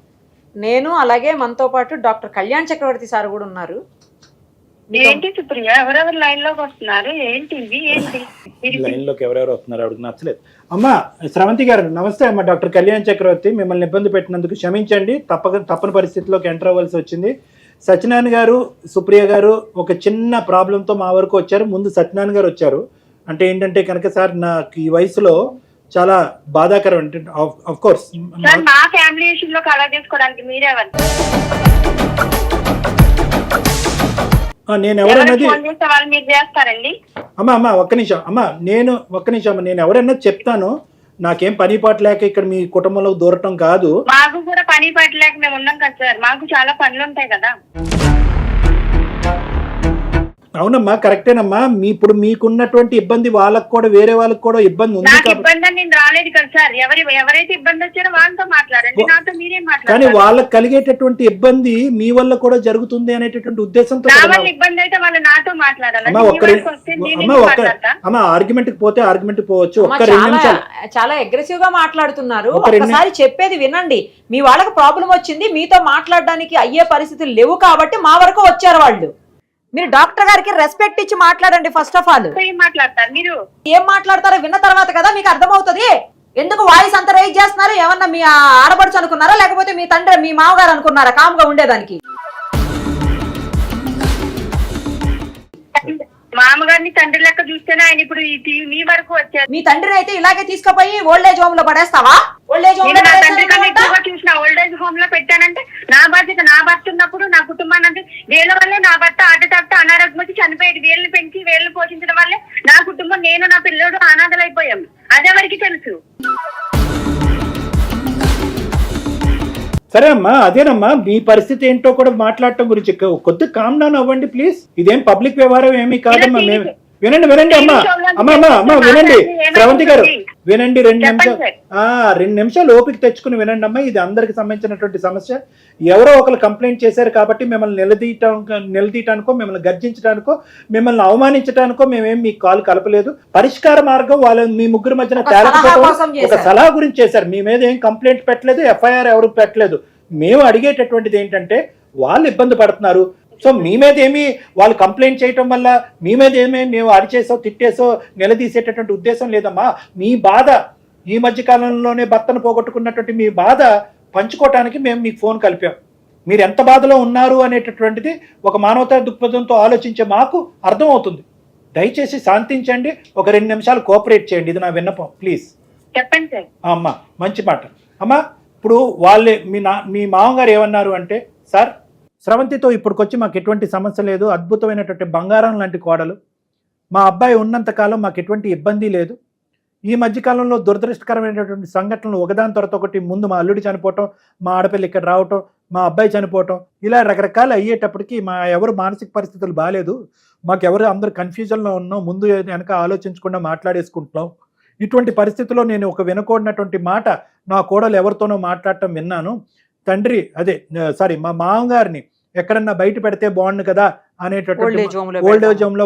[SPEAKER 6] నేను అలాగే మనతో పాటు డాక్టర్ కళ్యాణ్ చక్రవర్తి సార్ కూడా ఉన్నారు.
[SPEAKER 5] ఏంటి సుప్రియ, ఎవరెవరు లైన్ లోకి వస్తున్నారు? ఏంటి
[SPEAKER 3] లైన్ లోకి ఎవరెవరు వస్తున్నారు ఆవిడకి నచ్చలేదు. అమ్మా స్రవంతి గారు నమస్తే అమ్మా. డాక్టర్ కళ్యాణ్ చక్రవర్తి, మిమ్మల్ని ఇబ్బంది పెట్టినందుకు క్షమించండి. తప్పని పరిస్థితిలోకి ఎంటర్ అవ్వాల్సి వచ్చింది. సత్యనారాయణ గారు, సుప్రియ గారు ఒక చిన్న ప్రాబ్లంతో మా వరకు వచ్చారు. ముందు సత్యనారాయణ గారు వచ్చారు. అంటే ఏంటంటే కనుక సార్, నాకు ఈ వయసులో చాలా బాధాకరం. అంటే ఆఫ్ కోర్స్
[SPEAKER 5] మా ఫ్యామిలీ ఇష్యూలో కలర్ చేసుకోవడానికి మీరెవరు?
[SPEAKER 3] నేను ఎవరన్నది
[SPEAKER 5] మీరు చేస్తారండి.
[SPEAKER 3] అమ్మా ఒక్క నిమిషం అమ్మా, నేను ఎవరన్నది చెప్తాను. నాకేం పని పాట లేక ఇక్కడ మీ కుటుంబంలో దూరటం కాదు.
[SPEAKER 5] మాకు కూడా పని పాట లేక మేము ఉన్నాం కదా సార్, మాకు చాలా పనులు ఉంటాయి కదా.
[SPEAKER 3] అవునమ్మా, కరెక్టేనమ్మా. ఇప్పుడు మీకున్నటువంటి ఇబ్బంది వాళ్ళకు కూడా, వేరే వాళ్ళకి కూడా ఇబ్బంది ఉంది.
[SPEAKER 5] నాకు ఇబ్బంది అని నేను రాలేదు కదా సార్. ఎవరైతే ఇబ్బంది వచ్చారో వాళ్ళతో మాట్లాడండి, నాతో మీరేం మాట్లాడారు?
[SPEAKER 3] కానీ వాళ్ళకి కలిగేటటువంటి ఇబ్బంది మీ వల్ల కూడా జరుగుతుంది అనేటటువంటి ఉద్దేశంతో
[SPEAKER 5] ఇబ్బంది అయితే వాళ్ళు నాతో మాట్లాడాలి.
[SPEAKER 3] అమ్మా ఆర్గ్యుమెంట్ కి పోతే ఆర్గ్యుమెంట్ పోవచ్చు. ఒక్క 2 నిమిషాలు.
[SPEAKER 6] చాలా అగ్రెసివ్ గా మాట్లాడుతున్నారు. ఒకసారి చెప్పేది వినండి. మీ వాళ్ళకి ప్రాబ్లం వచ్చింది, మీతో మాట్లాడడానికి అయ్యే పరిస్థితులు లేవు కాబట్టి మా వరకు వచ్చారు వాళ్ళు. మీరు డాక్టర్ గారికి రెస్పెక్ట్ ఇచ్చి మాట్లాడండి. ఫస్ట్ ఆఫ్ ఆల్
[SPEAKER 5] మాట్లాడతారు, మీరు
[SPEAKER 6] ఏం మాట్లాడతారో విన్న తర్వాత కదా మీకు అర్థమవుతుంది. ఎందుకు వాయిస్ అంత రైజ్ చేస్తున్నారు? ఏమన్నా మీ ఆడపడుచు అనుకున్నారా, లేకపోతే మీ తండ్రి, మీ మామగారు అనుకున్నారా కామ్గా ఉండేదానికి?
[SPEAKER 5] మామగారిని తండ్రి లెక్క చూస్తేనే ఆయన ఇప్పుడు మీ వరకు వచ్చారు.
[SPEAKER 6] మీ తండ్రిని అయితే ఇలాగే తీసుకుపోయి ఓల్డ్ ఏజ్ హోమ్ లో పడేస్తావా? ఓల్డ్ ఏజ్ హోమ్ లో
[SPEAKER 5] చూసిన ఓల్డ్ ఏజ్ హోమ్ లో పెట్టానంటే నా బాధ్యత. నా భర్త ఉన్నప్పుడు నా కుటుంబాన్ని, అంటే వీళ్ళ వల్లే నా భర్త అడ్డతట్ట అనారోగ్యం వచ్చి చనిపోయేది. వీళ్ళని పెంచి వీళ్ళని పోషించడం వల్లే నా కుటుంబం, నేను నా పిల్లడు అనాథలైపోయాం. అదెవరికి తెలుసు?
[SPEAKER 3] సరే అమ్మా, అదేనమ్మా మీ పరిస్థితి ఏంటో కూడా మాట్లాడటం గురించి కొద్దిగా కామ్ డౌన్ అవ్వండి ప్లీజ్. ఇదేం పబ్లిక్ వ్యవహారం ఏమీ కాదమ్మా. మేము వినండి అమ్మా వినండి స్రవంతి గారు, వినండి 2 నిమిషాలు ఓపిక తెచ్చుకుని వినండి అమ్మా. ఇది అందరికి సంబంధించినటువంటి సమస్య. ఎవరో ఒకరు కంప్లైంట్ చేశారు కాబట్టి మిమ్మల్ని నిలదీయటానికో, మిమ్మల్ని గర్జించడానికో, మిమ్మల్ని అవమానించడానికో మేమేం మీకు కాల్ కలపలేదు. పరిష్కార మార్గం వాళ్ళ మీ ముగ్గురు మధ్యన తేలకపోవడం ఒక సలహా గురించి చేశారు. మీ మీద ఏం కంప్లైంట్ పెట్టలేదు, ఎఫ్ఐఆర్ ఎవరు పెట్టలేదు. మేము అడిగేటటువంటిది ఏంటంటే వాళ్ళు ఇబ్బంది పడుతున్నారు. సో మీ మీద ఏమి వాళ్ళు కంప్లైంట్ చేయటం వల్ల మీ మీద ఏమీ మేము అరిచేసో తిట్టేసో నిలదీసేటటువంటి ఉద్దేశం లేదమ్మా. మీ బాధ, ఈ మధ్య కాలంలోనే భర్తను పోగొట్టుకున్నటువంటి మీ బాధ పంచుకోవటానికి మేము మీకు ఫోన్ కలిపాం. మీరు ఎంత బాధలో ఉన్నారు అనేటటువంటిది ఒక మానవతా దృక్పథంతో ఆలోచించే మాకు అర్థమవుతుంది. దయచేసి శాంతించండి, ఒక 2 నిమిషాలు కోఆపరేట్ చేయండి. ఇది నా విన్నపం ప్లీజ్.
[SPEAKER 5] చెప్పండి సార్.
[SPEAKER 3] అమ్మా మంచి మాట అమ్మా. ఇప్పుడు వాళ్ళే మీ మామగారు ఏమన్నారు అంటే, సార్ స్రవంతితో ఇప్పటికొచ్చి మాకు ఎటువంటి సమస్య లేదు, అద్భుతమైనటువంటి బంగారం లాంటి కోడలు, మా అబ్బాయి ఉన్నంతకాలం మాకు ఎటువంటి ఇబ్బంది లేదు. ఈ మధ్యకాలంలో దురదృష్టకరమైనటువంటి సంఘటనలు ఒకదాని తర్వాత ఒకటి, ముందు మా అల్లుడి చనిపోవటం, మా ఆడపిల్ల ఇక్కడ రావటం, మా అబ్బాయి చనిపోవటం, ఇలా రకరకాలు అయ్యేటప్పటికి మా ఎవరు మానసిక పరిస్థితులు బాగాలేదు, మాకెవరు అందరూ కన్ఫ్యూజన్లో ఉన్నాం, ముందు వెనక ఆలోచించకుండా మాట్లాడేసుకుంటున్నాం. ఇటువంటి పరిస్థితుల్లో నేను ఒక వినకూడనటువంటి మాట నా కోడలు ఎవరితోనో మాట్లాడటం విన్నాను. తండ్రి మా మామగారిని ఎక్కడన్నా బయట పెడితే బాగుండు కదా అనేటటువంటి, ఓల్డ్ ఏజ్ హోమ్ లో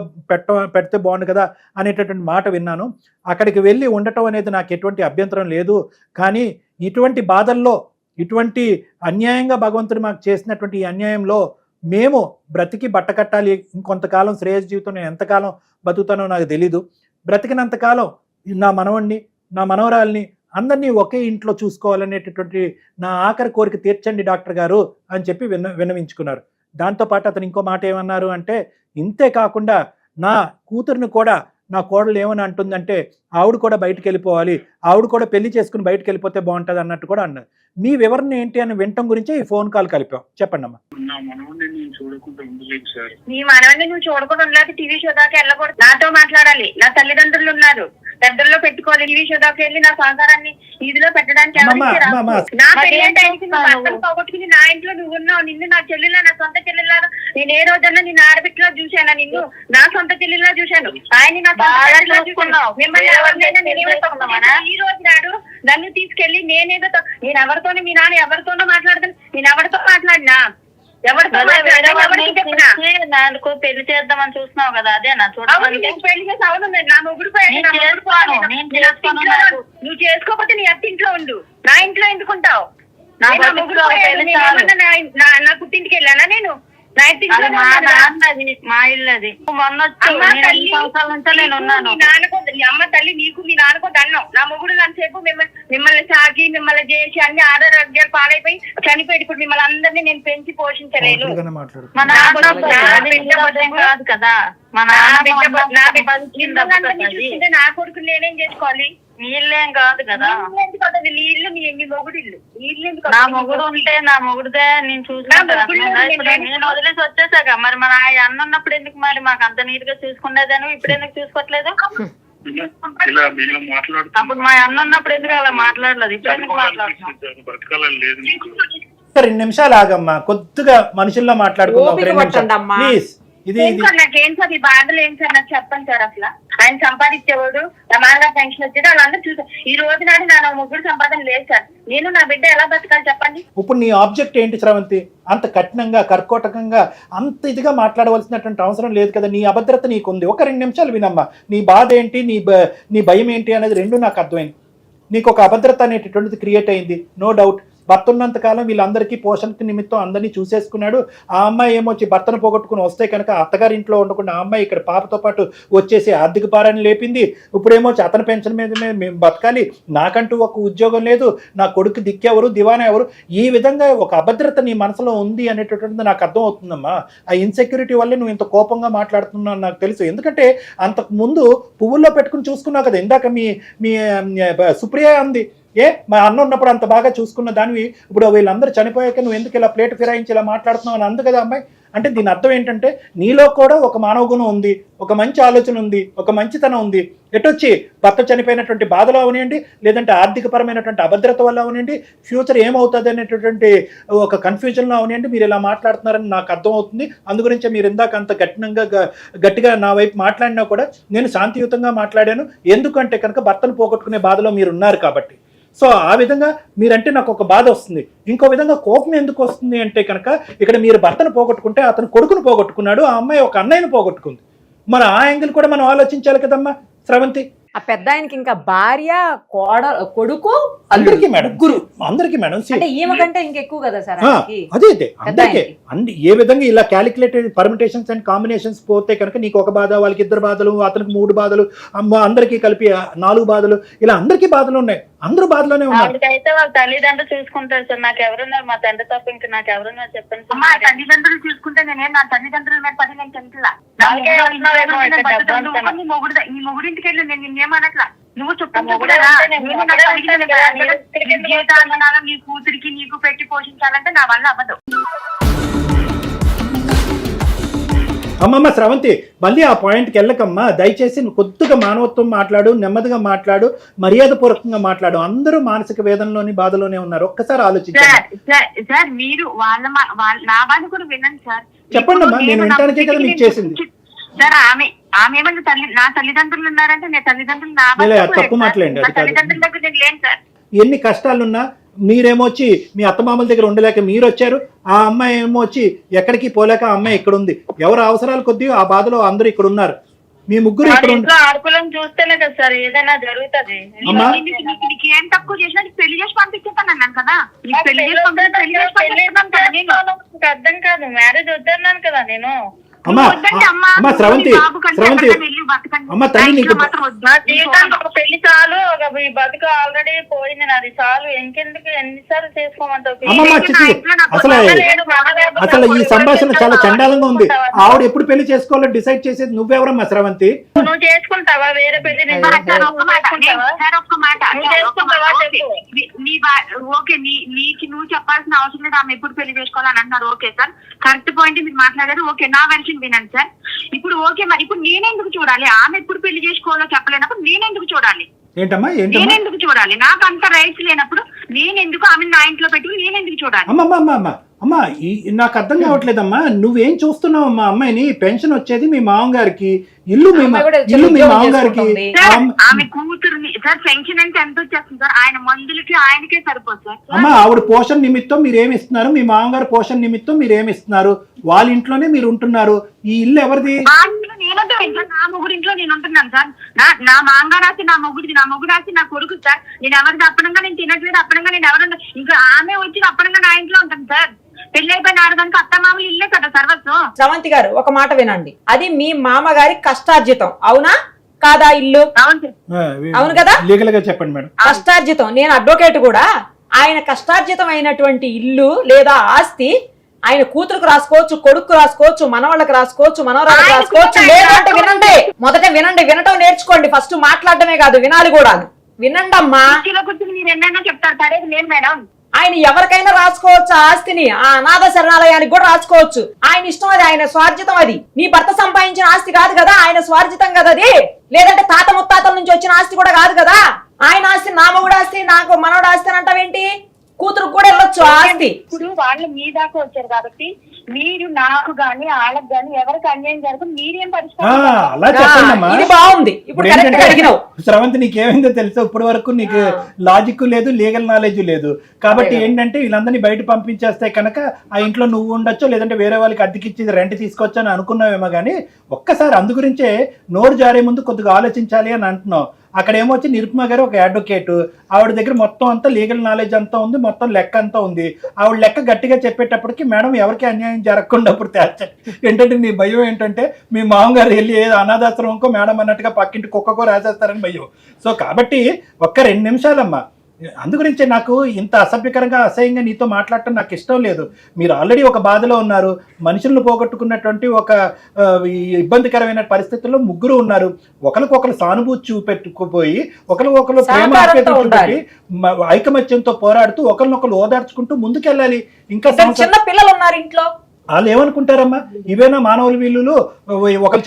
[SPEAKER 3] పెడితే బాగుండు కదా అనేటటువంటి మాట విన్నాను. అక్కడికి వెళ్ళి ఉండటం అనేది నాకు ఎటువంటి అభ్యంతరం లేదు. కానీ ఇటువంటి బాధల్లో, ఇటువంటి అన్యాయంగా భగవంతుడు మాకు చేసినటువంటి ఈ అన్యాయంలో మేము బ్రతికి బట్టకట్టాలి. ఇంకొంతకాలం శ్రేయస్ జీవితం నేను ఎంతకాలం బతుకుతానో నాకు తెలీదు. బ్రతికినంతకాలం నా మనవణ్ణి, నా మనవరాల్ని అందరినీ ఒకే ఇంట్లో చూసుకోవాలనేటటువంటి నా ఆఖరి కోరిక తీర్చండి డాక్టర్ గారు అని చెప్పి విన్నవించుకున్నారు. దాంతోపాటు అతను ఇంకో మాట ఏమన్నారు అంటే, ఇంతే కాకుండా నా కూతురుని కూడా నా కోడలు ఏమని అంటుందంటే ఆవిడ కూడా బయటకు వెళ్ళిపోవాలి, ఆవిడ కూడా పెళ్లి చేసుకుని బయటకు వెళ్ళిపోతే బాగుంటుంది అన్నట్టు కూడా అన్నారు. మీ వివరణ ఏంటి అని వినటం గురించే ఈ ఫోన్ కాల్ కలిపాం. చెప్పండి అమ్మా.
[SPEAKER 2] నా మనవడిని నేను చూడకుండా ఉండలేదు సార్.
[SPEAKER 5] నీ మనవడిని నువ్వు చూడకుండా ఉండలేక టీవీ షో దాకా వెళ్ళకూడదు. నాతో మాట్లాడాలి. నా తల్లిదండ్రులు ఉన్నారు, పెద్దల్లో పెట్టుకోవాలి. టీవీ షో దాకా వెళ్ళి నా సంసారాన్ని వీధిలో పెట్టడానికి నా పెళ్లి టైంకి నువ్వు భర్తను పోగొట్టుకుని నా ఇంట్లో నువ్వు ఉన్నావు. నిన్ను నా చెల్లెలా, నా సొంత చెల్లెలా, నేను ఏ రోజన్నా నిన్ను ఆడబిట్టులో చూశాను, నిన్ను నా సొంత చెల్లెలా చూశాను, ఆయన నా మిమ్మల్ని ఎవరినైనా ఈ రోజు నాడు నన్ను తీసుకెళ్లి నేను ఎవరితోనూ మీ నాన్న ఎవరితోనో మాట్లాడతాను. నేను ఎవరితో మాట్లాడినా
[SPEAKER 4] నాకు పెళ్లి చేద్దామని చూస్తున్నావు కదా, అదే నా
[SPEAKER 5] పెళ్లి చేసి అవును నా మొగుడు నువ్వు చేసుకోకపోతే నీ అత్త ఇంట్లో ఉండు, నా ఇంట్లో ఎందుకుంటావు? నా పుట్టింటికి వెళ్ళానా నేను?
[SPEAKER 4] మా ఇల్లు అది మొన్న సంవత్సరాల నుంచో నేను ఉన్నాను.
[SPEAKER 5] నీ అమ్మ తల్లి నీకు మీ నాన్నకో దండం. నా మొగుడు అంతసేపు మిమ్మల్ని సాకి మిమ్మల్ని చేసి అన్ని ఆరోగ్యాలు పాలైపోయి చనిపోయి ఇప్పుడు మిమ్మల్ని అందరినీ నేను పెంచి పోషించలేను.
[SPEAKER 4] మా నాన్న కాదు కదా, మా నాన్న
[SPEAKER 5] చూస్తుంటే నా కొడుకు నేనేం చేసుకోవాలి?
[SPEAKER 4] నీళ్ళేం కాదు కదా,
[SPEAKER 5] నీ ఇల్లు మీ మొగుడు ఇల్లు.
[SPEAKER 4] నా మొగుడు ఉంటే నా మొగుడుదే నేను చూసుకుంటాను. నేను వదిలేసి వచ్చేసాక మరి మన అన్న ఉన్నప్పుడు ఎందుకు మరి మాకు అంత నీట్ గా చూసుకునేదాను, ఇప్పుడు ఎందుకు చూసుకోవట్లేదు? అప్పుడు మా అన్న ఉన్నప్పుడు ఎందుకు అలా మాట్లాడలేదు, ఇప్పుడు ఎందుకు మాట్లాడుతున్నాం?
[SPEAKER 3] 2 నిమిషాలు ఆగమ్మా, కొద్దిగా మనుషుల్లో మాట్లాడుకుందాం ప్లీజ్.
[SPEAKER 5] నాకేం సార్ ఈ బాధలు ఏం సార్ నాకు చెప్పండి సార్. అసలు ఆయన సంపాదించేవాడు, ప్రమాదంగా పెన్షన్ వచ్చేది, వాళ్ళందరూ చూసారు. ఈ రోజు నాడు నా ముగ్గురు సంపాదన లేదు సార్. నేను నా బిడ్డ ఎలా బతకాలి చెప్పండి?
[SPEAKER 3] ఇప్పుడు నీ ఆబ్జెక్ట్ ఏంటి శ్రవంతి? అంత కఠినంగా కర్కోటకంగా అంత ఇదిగా మాట్లాడవలసినటువంటి అవసరం లేదు కదా. నీ అభద్రత నీకుంది. ఒక 2 నిమిషాలు వినమ్మా. నీ బాధ ఏంటి, నీ భయం ఏంటి అనేది రెండు నాకు అర్థమైంది. నీకు ఒక అభద్రత అనేటటువంటిది క్రియేట్ అయింది, నో డౌట్. భర్త ఉన్నంత కాలం వీళ్ళందరికీ పోషణ నిమిత్తం అందరినీ చూసేసుకున్నాడు. ఆ అమ్మాయి ఏమొచ్చి భర్తను పోగొట్టుకుని వస్తే కనుక అత్తగారి ఇంట్లో ఉండకుండా ఆ అమ్మాయి ఇక్కడ పాపతో పాటు వచ్చేసి ఆర్థిక భారాన్ని లేపింది. ఇప్పుడేమొచ్చి అతని పెన్షన్ మీద మేము బతకాలి, నాకంటూ ఒక ఉద్యోగం లేదు, నా కొడుకు దిక్కెవరు, దివానా ఎవరు, ఈ విధంగా ఒక అభద్రత నీ మనసులో ఉంది అనేటటువంటిది నాకు అర్థం అవుతుందమ్మా. ఆ ఇన్సెక్యూరిటీ వల్లే నువ్వు ఇంత కోపంగా మాట్లాడుతున్నావు నాకు తెలుసు. ఎందుకంటే అంతకు ముందు పువ్వుల్లో పెట్టుకుని చూసుకున్నావు కదా. ఇందాక మీ సుప్రియ అంది, మా అన్న ఉన్నప్పుడు అంత బాగా చూసుకున్న దానివి ఇప్పుడు వీళ్ళందరూ చనిపోయాక నువ్వు ఎందుకు ఇలా ప్లేట్ ఫిరాయించి ఇలా మాట్లాడుతున్నావు అని అందు కదా అమ్మాయి. అంటే దీని అర్థం ఏంటంటే నీలో కూడా ఒక మానవ గుణం ఉంది, ఒక మంచి ఆలోచన ఉంది, ఒక మంచితనం ఉంది. ఎటొచ్చి భర్త చనిపోయినటువంటి బాధలో అవనివ్వండి, లేదంటే ఆర్థికపరమైనటువంటి అభద్రత వల్ల అవనివ్వండి, ఫ్యూచర్ ఏమవుతుంది అనేటటువంటి ఒక కన్ఫ్యూజన్లో అవనివ్వండి, మీరు ఇలా మాట్లాడుతున్నారని నాకు అర్థం అవుతుంది. అందుగురించే మీరు ఇందాక అంత గట్టిగా నా వైపు మాట్లాడినా కూడా నేను శాంతియుతంగా మాట్లాడాను. ఎందుకంటే కనుక భర్తను పోగొట్టుకునే బాధలో మీరు ఉన్నారు కాబట్టి. సో ఆ విధంగా మీరంటే నాకు ఒక బాధ వస్తుంది. ఇంకో విధంగా కోపం ఎందుకు వస్తుంది అంటే కనుక ఇక్కడ మీరు భర్తను పోగొట్టుకుంటే అతను కొడుకును పోగొట్టుకున్నాడు, ఆ అమ్మాయి ఒక అన్నయ్యను పోగొట్టుకుంది. మరి ఆ యాంగిల్ కూడా మనం ఆలోచించాలి కదమ్మా శ్రవంతి.
[SPEAKER 6] ఆ పెద్ద ఆయనకి ఇంకా భార్య, కొడుకు,
[SPEAKER 3] అందరికి మేడం, అందరికి మేడం.
[SPEAKER 6] అంటే ఈమె కంటే ఇంకెక్కువ కదా సార్.
[SPEAKER 3] అదే అందరికీ ఏ విధంగా ఇలా క్యాలిక్యులేటెడ్ పర్మిటేషన్స్ అండ్ కాంబినేషన్స్ పోతే కనుక నీకు ఒక బాధ, వాళ్ళకి 2 బాధలు, అతనికి 3 బాధలు, అందరికీ కలిపి 4 బాధలు, ఇలా అందరికీ బాధలు ఉన్నాయి. అందరూ బాధలోనే ఉన్నారు.
[SPEAKER 4] అయితే వాళ్ళ తల్లిదండ్రులు చూసుకుంటారు సార్. నాకు ఎవరున్నారు? మా తండ్రి తప్ప ఇంకా నాకు ఎవరున్నారు చెప్పండి సార్.
[SPEAKER 5] మా తల్లిదండ్రులు చూసుకుంటే నేనేం నా తల్లిదండ్రుల మీద పడి నేను చెందుతున్నా. ఈ మొగుడింటికి వెళ్ళి నేను నిన్నేమనట్లా. నువ్వు నీ కూతురికి నీకు పెట్టి పోషించాలంటే నా వల్ల అవ్వదు.
[SPEAKER 3] అమ్మమ్మ శ్రవంతి, మళ్ళీ ఆ పాయింట్కి వెళ్ళకమ్మా దయచేసి. నువ్వు కొద్దిగా మానవత్వం మాట్లాడు, నెమ్మదిగా మాట్లాడు, మర్యాదపూర్వకంగా మాట్లాడు. అందరూ మానసిక వేదనలోని బాధలోనే ఉన్నారు. ఒక్కసారి ఆలోచించండి
[SPEAKER 5] సార్. మీరు నా బాధ కూడా వినండి సార్.
[SPEAKER 3] చెప్పండి అమ్మా, నేను వినటానికే కదా మీకు చేసింది
[SPEAKER 5] సార్. ఆమె ఏమన్నా నా తల్లిదండ్రులు ఉన్నారంటే నేను తల్లిదండ్రులు
[SPEAKER 3] తప్పు మాట్లాడండి.
[SPEAKER 5] అది తల్లిదండ్రుల దగ్గర నేను లేను సార్.
[SPEAKER 3] ఎన్ని కష్టాలున్నా మీరేమొచ్చి మీ అత్తమామల దగ్గర ఉండలేక మీరు వచ్చారు, ఆ అమ్మాయి ఏమో వచ్చి ఎక్కడికి పోలేక ఆ అమ్మాయి ఇక్కడ ఉంది. ఎవరు అవసరాలు కొద్దీ ఆ బాధలో అందరూ ఇక్కడ ఉన్నారు. మీ ముగ్గురు ఇక్కడ
[SPEAKER 4] ఆడుకులం చూస్తేనే కదా సార్ ఏదైనా జరుగుతుంది.
[SPEAKER 5] ఏం తక్కువ చేసినా పెళ్లి చేసి పంపించేస్తాను అన్నాను కదా.
[SPEAKER 4] అర్థం కాదు, మ్యారేజ్ వద్దన్నాను కదా నేను.
[SPEAKER 3] అమ్మా శ్రవంతి,
[SPEAKER 5] బతకండి.
[SPEAKER 3] అమ్మ తల్లి నీకు
[SPEAKER 5] మాత్రం వద్దు.
[SPEAKER 4] నా జీవితానికి ఒక పెళ్లి చాలు, ఒక ఈ బతుకు ఆల్రెడీ పోయింది నాది చాలు, ఇంకెందుకు ఎన్నిసార్లు చేసుకోమంటావు?
[SPEAKER 3] అమ్మమ్మ చిచి అసలు ఈ సంభాషణ చాలా చండాలంగా ఉంది. ఆవిడ ఎప్పుడు పెళ్లి చేసుకోవాలని డిసైడ్ చేసేది నువ్వెవరమ్మా శ్రవంతి?
[SPEAKER 4] నువ్వు చేసుకుంటావా వేరే పెళ్లి? నేను
[SPEAKER 5] సార్ ఒక్క మాట, సార్ ఒక్క మాట.
[SPEAKER 4] నువ్వు చేసుకుంటావా చెప్పు.
[SPEAKER 5] ఓకే నీకు నువ్వు చెప్పాల్సిన అవసరం లేదు ఆమె ఎప్పుడు పెళ్లి చేసుకోవాలని అంటున్నారు. ఓకే సార్, కరెక్ట్ పాయింట్ మీరు మాట్లాడారు. ఓకే, నా వెర్షన్ వినండి సార్. ఇప్పుడు ఓకే, మరి ఇప్పుడు నేనెందుకు చూడాలి? ఆమె ఎప్పుడు పెళ్లి చేసుకోవాలో చెప్పలేనప్పుడు నేనెందుకు చూడాలి?
[SPEAKER 3] ఏంటమ్మా ఏంటమ్మా
[SPEAKER 5] నేనెందుకు చూడాలి? నాకు అంత రైట్స్ లేనప్పుడు నేనెందుకు ఆమె నా ఇంట్లో పెట్టుకుని నేనెందుకు చూడాలి?
[SPEAKER 3] అమ్మా నాకు అర్థం కావట్లేదమ్మా, నువ్వేం చూస్తున్నావు అమ్మా? అమ్మాయిని పెన్షన్ వచ్చేది మీ మామగారికి, ఇల్లు మీ మామగారికి.
[SPEAKER 5] ఆమె కూతురుని సార్ పెన్షన్ అంటే ఎంత వచ్చేస్తుంది సార్? ఆయన మందులకి ఆయనకే సరిపోదు సార్.
[SPEAKER 3] అమ్మా ఆవిడ పోషణ నిమిత్తం మీరేమి ఇస్తున్నారు? మీ మామగారు పోషణ నిమిత్తం మీరేమి ఇస్తున్నారు? వాళ్ళ ఇంట్లోనే మీరు ఉంటున్నారు. ఈ ఇల్లు ఎవరిది?
[SPEAKER 5] మా ఇంట్లో నేనంటే నా మొగుడు ఇంట్లో నేను ఉంటున్నాను సార్. నా మామగారు రాసి నా మొగుడిది, నా మొగుడు రాసి నా కొడుకు సార్. నేను ఎవరిది అప్పనంగా నేను తినట్లేదు, అప్పనంగా నేను ఎవరు ఇంకా ఆమె వచ్చి అప్పనంగా నా ఇంట్లో ఉంటాను సార్. పెళ్లి అయిపోయిన ఆడదానికి అత్త మామూలు ఇల్లే కదా సర్వస్వం.
[SPEAKER 6] శ్రవంతి గారు ఒక మాట వినండి, అది మీ మామగారి కష్టార్జితం, అవునా కాదా ఇల్లు? అవును కదా,
[SPEAKER 3] లీగల్ గా చెప్పండి మేడం.
[SPEAKER 6] కష్టార్జితం. నేను అడ్వకేట్ కూడా. ఆయన కష్టార్జితం అయినటువంటి ఇల్లు లేదా ఆస్తి ఆయన కూతురుకు రాసుకోవచ్చు, కొడుకు రాసుకోవచ్చు, మనవాళ్ళకి రాసుకోవచ్చు, మనవరాళ్ళకి రాసుకోవచ్చు. లేదంటే వినండి, మొదట వినండి, వినటం నేర్చుకోండి. ఫస్ట్ మాట్లాడటమే కాదు, వినాలి కూడా. వినండి అమ్మా.
[SPEAKER 5] మీరు ఎన్నైనా చెప్తారు సరే లేదు మేడం.
[SPEAKER 6] ఆయన ఎవరికైనా రాసుకోవచ్చు ఆ ఆస్తిని, ఆ అనాథ శరణాలయానికి కూడా రాసుకోవచ్చు. ఆయన ఇష్టం, అది ఆయన స్వార్జితం. అది నీ భర్త సంపాదించిన ఆస్తి కాదు కదా, ఆయన స్వార్జితం కదా అది. లేదంటే తాత ముత్తాతల నుంచి వచ్చిన ఆస్తి కూడా కాదు కదా. ఆయన ఆస్తి నా మొగుడు ఆస్తి, నాకు మనోడు ఆస్తి అని అంటావేంటి? కూతురుకు కూడా వెళ్ళొచ్చు ఆస్తి.
[SPEAKER 4] ఇప్పుడు వాళ్ళు మీ దాకా వచ్చారు కాబట్టి మీరు నాకు గాని వాళ్ళకి గాని ఎవరికి అన్యాయం జరగదు, మీరేం
[SPEAKER 3] అలా చెప్పండి అమ్మా.
[SPEAKER 6] ఇది బాగుంది. ఇప్పుడు కరెక్ట్ అడిగినావు
[SPEAKER 3] శ్రవంతి, నీకేమైందో తెలుసా? ఇప్పటి వరకు నీకు లాజిక్ లేదు, లీగల్ నాలెడ్జ్ లేదు. కాబట్టి ఏంటంటే వీళ్ళందరినీ బయట పంపించేస్తే కనుక ఆ ఇంట్లో నువ్వు ఉండొచ్చు, లేదంటే వేరే వాళ్ళకి అద్దెకిచ్చి రెంట్ తీసుకొచ్చు అని అనుకున్నావేమో. కానీ ఒక్కసారి అందు గురించే నోరు జారే ముందు కొద్దిగా ఆలోచించాలి అని అంటున్నావు. అక్కడ ఏమొచ్చి నిరుపమ గారు ఒక అడ్వకేట్, ఆవిడ దగ్గర మొత్తం అంతా లీగల్ నాలెడ్జ్ అంతా ఉంది, మొత్తం లెక్క అంతా ఉంది. ఆవిడ లెక్క గట్టిగా చెప్పేటప్పటికి మేడం ఎవరికి అన్యాయం జరగకుండా అప్పుడు ఏంటంటే నీ భయం ఏంటంటే మీ మామగారు వెళ్ళి ఏదో అనాథాశ్రమంకో మేడం అన్నట్టుగా పక్కింటి కుక్కకో రాసేస్తారని భయం. సో కాబట్టి ఒక్క 2 నిమిషాలమ్మా. అందు గురించే నాకు ఇంత అసభ్యకరంగా అసహ్యంగా నీతో మాట్లాడటం నాకు ఇష్టం లేదు. మీరు ఆల్రెడీ ఒక బాధలో ఉన్నారు, మనుషులను పోగొట్టుకున్నటువంటి ఒక ఇబ్బందికరమైన పరిస్థితుల్లో ముగ్గురు ఉన్నారు. ఒకరికొకరు సానుభూతి చూపెట్టుకుపోయి ఒకరికొకరు ప్రేమ చూపెట్టి ఐకమత్యంతో పోరాడుతూ ఒకరినొకరు ఓదార్చుకుంటూ ముందుకెళ్ళాలి. ఇంకా
[SPEAKER 6] చిన్న పిల్లలు ఉన్నారు ఇంట్లో,
[SPEAKER 3] వాళ్ళు ఏమనుకుంటారమ్మా? ఇవేనా మానవుల విలువలు? ఒకరు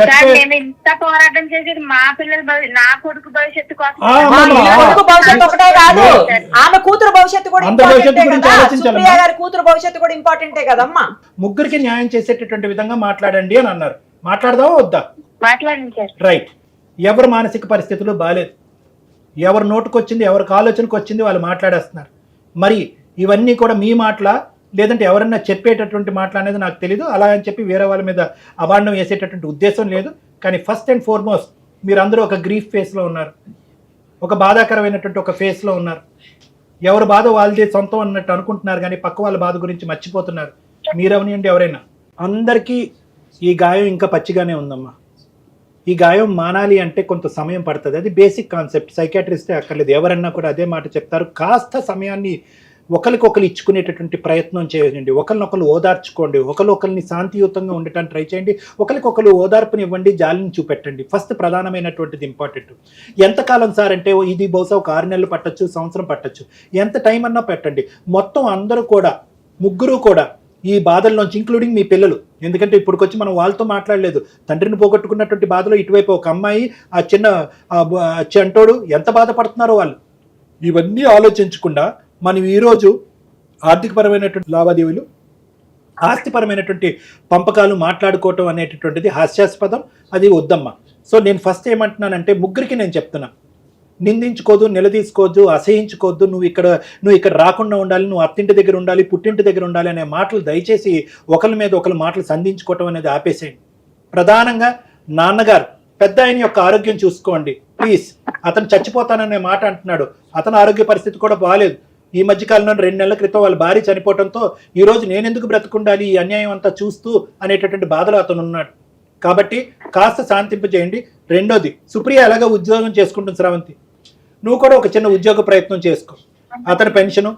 [SPEAKER 4] ఇంత పోరాటం చేసేది మా పిల్లల నా కొడుకు భవిష్యత్తు కోసం.
[SPEAKER 6] భవిష్యత్తు ఒకటే కాదు, ఆమె కూతురు భవిష్యత్తు కూడా సుప్రియ గారి కూతురు భవిష్యత్తు కూడా ఇంపార్టెంటే కదమ్మా.
[SPEAKER 3] ముగ్గురికి న్యాయం చేసేటటువంటి విధంగా మాట్లాడండి అని అన్నారు. మాట్లాడదామా వద్దా?
[SPEAKER 4] మాట్లాడండి.
[SPEAKER 3] రైట్. ఎవరి మానసిక పరిస్థితులు బాలేదు, ఎవరి నోటుకొచ్చింది, ఎవరికి ఆలోచనకు వచ్చింది వాళ్ళు మాట్లాడేస్తున్నారు. మరి ఇవన్నీ కూడా మీ మాటల, లేదంటే ఎవరన్నా చెప్పేటటువంటి మాటలు అనేది నాకు తెలీదు. అలా అని చెప్పి వేరే వాళ్ళ మీద అభాండం వేసేటటువంటి ఉద్దేశం లేదు. కానీ ఫస్ట్ అండ్ ఫార్మోస్ట్ మీరందరూ ఒక గ్రీఫ్ ఫేస్లో ఉన్నారు, ఒక బాధాకరమైనటువంటి ఒక ఫేస్లో ఉన్నారు. ఎవరు బాధ వాళ్ళదే సొంతం అన్నట్టు అనుకుంటున్నారు, కానీ పక్క వాళ్ళ బాధ గురించి మర్చిపోతున్నారు. మీరవనియండి ఎవరైనా. అందరికీ ఈ గాయం ఇంకా పచ్చిగానే ఉందమ్మా. ఈ గాయం మానాలి అంటే కొంత సమయం పడుతుంది. అది బేసిక్ కాన్సెప్ట్. సైకాట్రిస్టే అక్కర్లేదు, ఎవరన్నా కూడా అదే మాట చెప్తారు. కాస్త సమయాన్ని ఒకరికొకరు ఇచ్చుకునేటటువంటి ప్రయత్నం చేయండి. ఒకరినొకరు ఓదార్చుకోండి, ఒకరిని శాంతియుతంగా ఉండటానికి ట్రై చేయండి. ఒకరికొకరు ఓదార్పునివ్వండి, జాలిని చూపెట్టండి. ఫస్ట్ ప్రధానమైనటువంటిది ఇంపార్టెంట్. ఎంతకాలం సార్ అంటే ఇది బహుశా ఒక 6 నెలలు పట్టచ్చు, సంవత్సరం పట్టచ్చు, ఎంత టైం అన్నా పెట్టండి. మొత్తం అందరూ కూడా, ముగ్గురు కూడా ఈ బాధల్లోంచి, ఇంక్లూడింగ్ మీ పిల్లలు, ఎందుకంటే ఇప్పటికొచ్చి మనం వాళ్ళతో మాట్లాడలేదు. తండ్రిని పోగొట్టుకున్నటువంటి బాధలో ఇటువైపు ఒక అమ్మాయి, ఆ చిన్న చంటోడు ఎంత బాధపడుతున్నారో వాళ్ళు. ఇవన్నీ ఆలోచించకుండా మనం ఈరోజు ఆర్థికపరమైనటువంటి లావాదేవీలు, ఆస్తిపరమైనటువంటి పంపకాలు మాట్లాడుకోవటం అనేటటువంటిది హాస్యాస్పదం. అది వద్దమ్మా. సో నేను ఫస్ట్ ఏమంటున్నానంటే ముగ్గురికి నేను చెప్తున్నా, నిందించుకోవద్దు, నిలదీసుకోవద్దు, అసహించుకోవద్దు. నువ్వు ఇక్కడ రాకుండా ఉండాలి, నువ్వు అత్తింటి దగ్గర ఉండాలి, పుట్టింటి దగ్గర ఉండాలి అనే మాటలు దయచేసి ఒకరి మీద ఒకరి మాటలు సంధించుకోవటం అనేది ఆపేసేయండి. ప్రధానంగా నాన్నగారు, పెద్ద ఆయన యొక్క ఆరోగ్యం చూసుకోండి ప్లీజ్. అతను చచ్చిపోతాననే మాట అంటున్నాడు. అతని ఆరోగ్య పరిస్థితి కూడా బాగాలేదు. ఈ మధ్యకాలంలో 2 నెలల క్రితం వాళ్ళ భార్య చనిపోవడంతో ఈరోజు నేనెందుకు బ్రతుకుండాలి ఈ అన్యాయం అంతా చూస్తూ అనేటటువంటి బాధలో అతను ఉన్నాడు. కాబట్టి కాస్త శాంతింపజేయండి. రెండోది, సుప్రియ ఎలాగ ఉద్యోగం చేసుకుంటుంది స్రవంతి, నువ్వు కూడా ఒక చిన్న ఉద్యోగ ప్రయత్నం చేసుకో. అతని పెన్షను,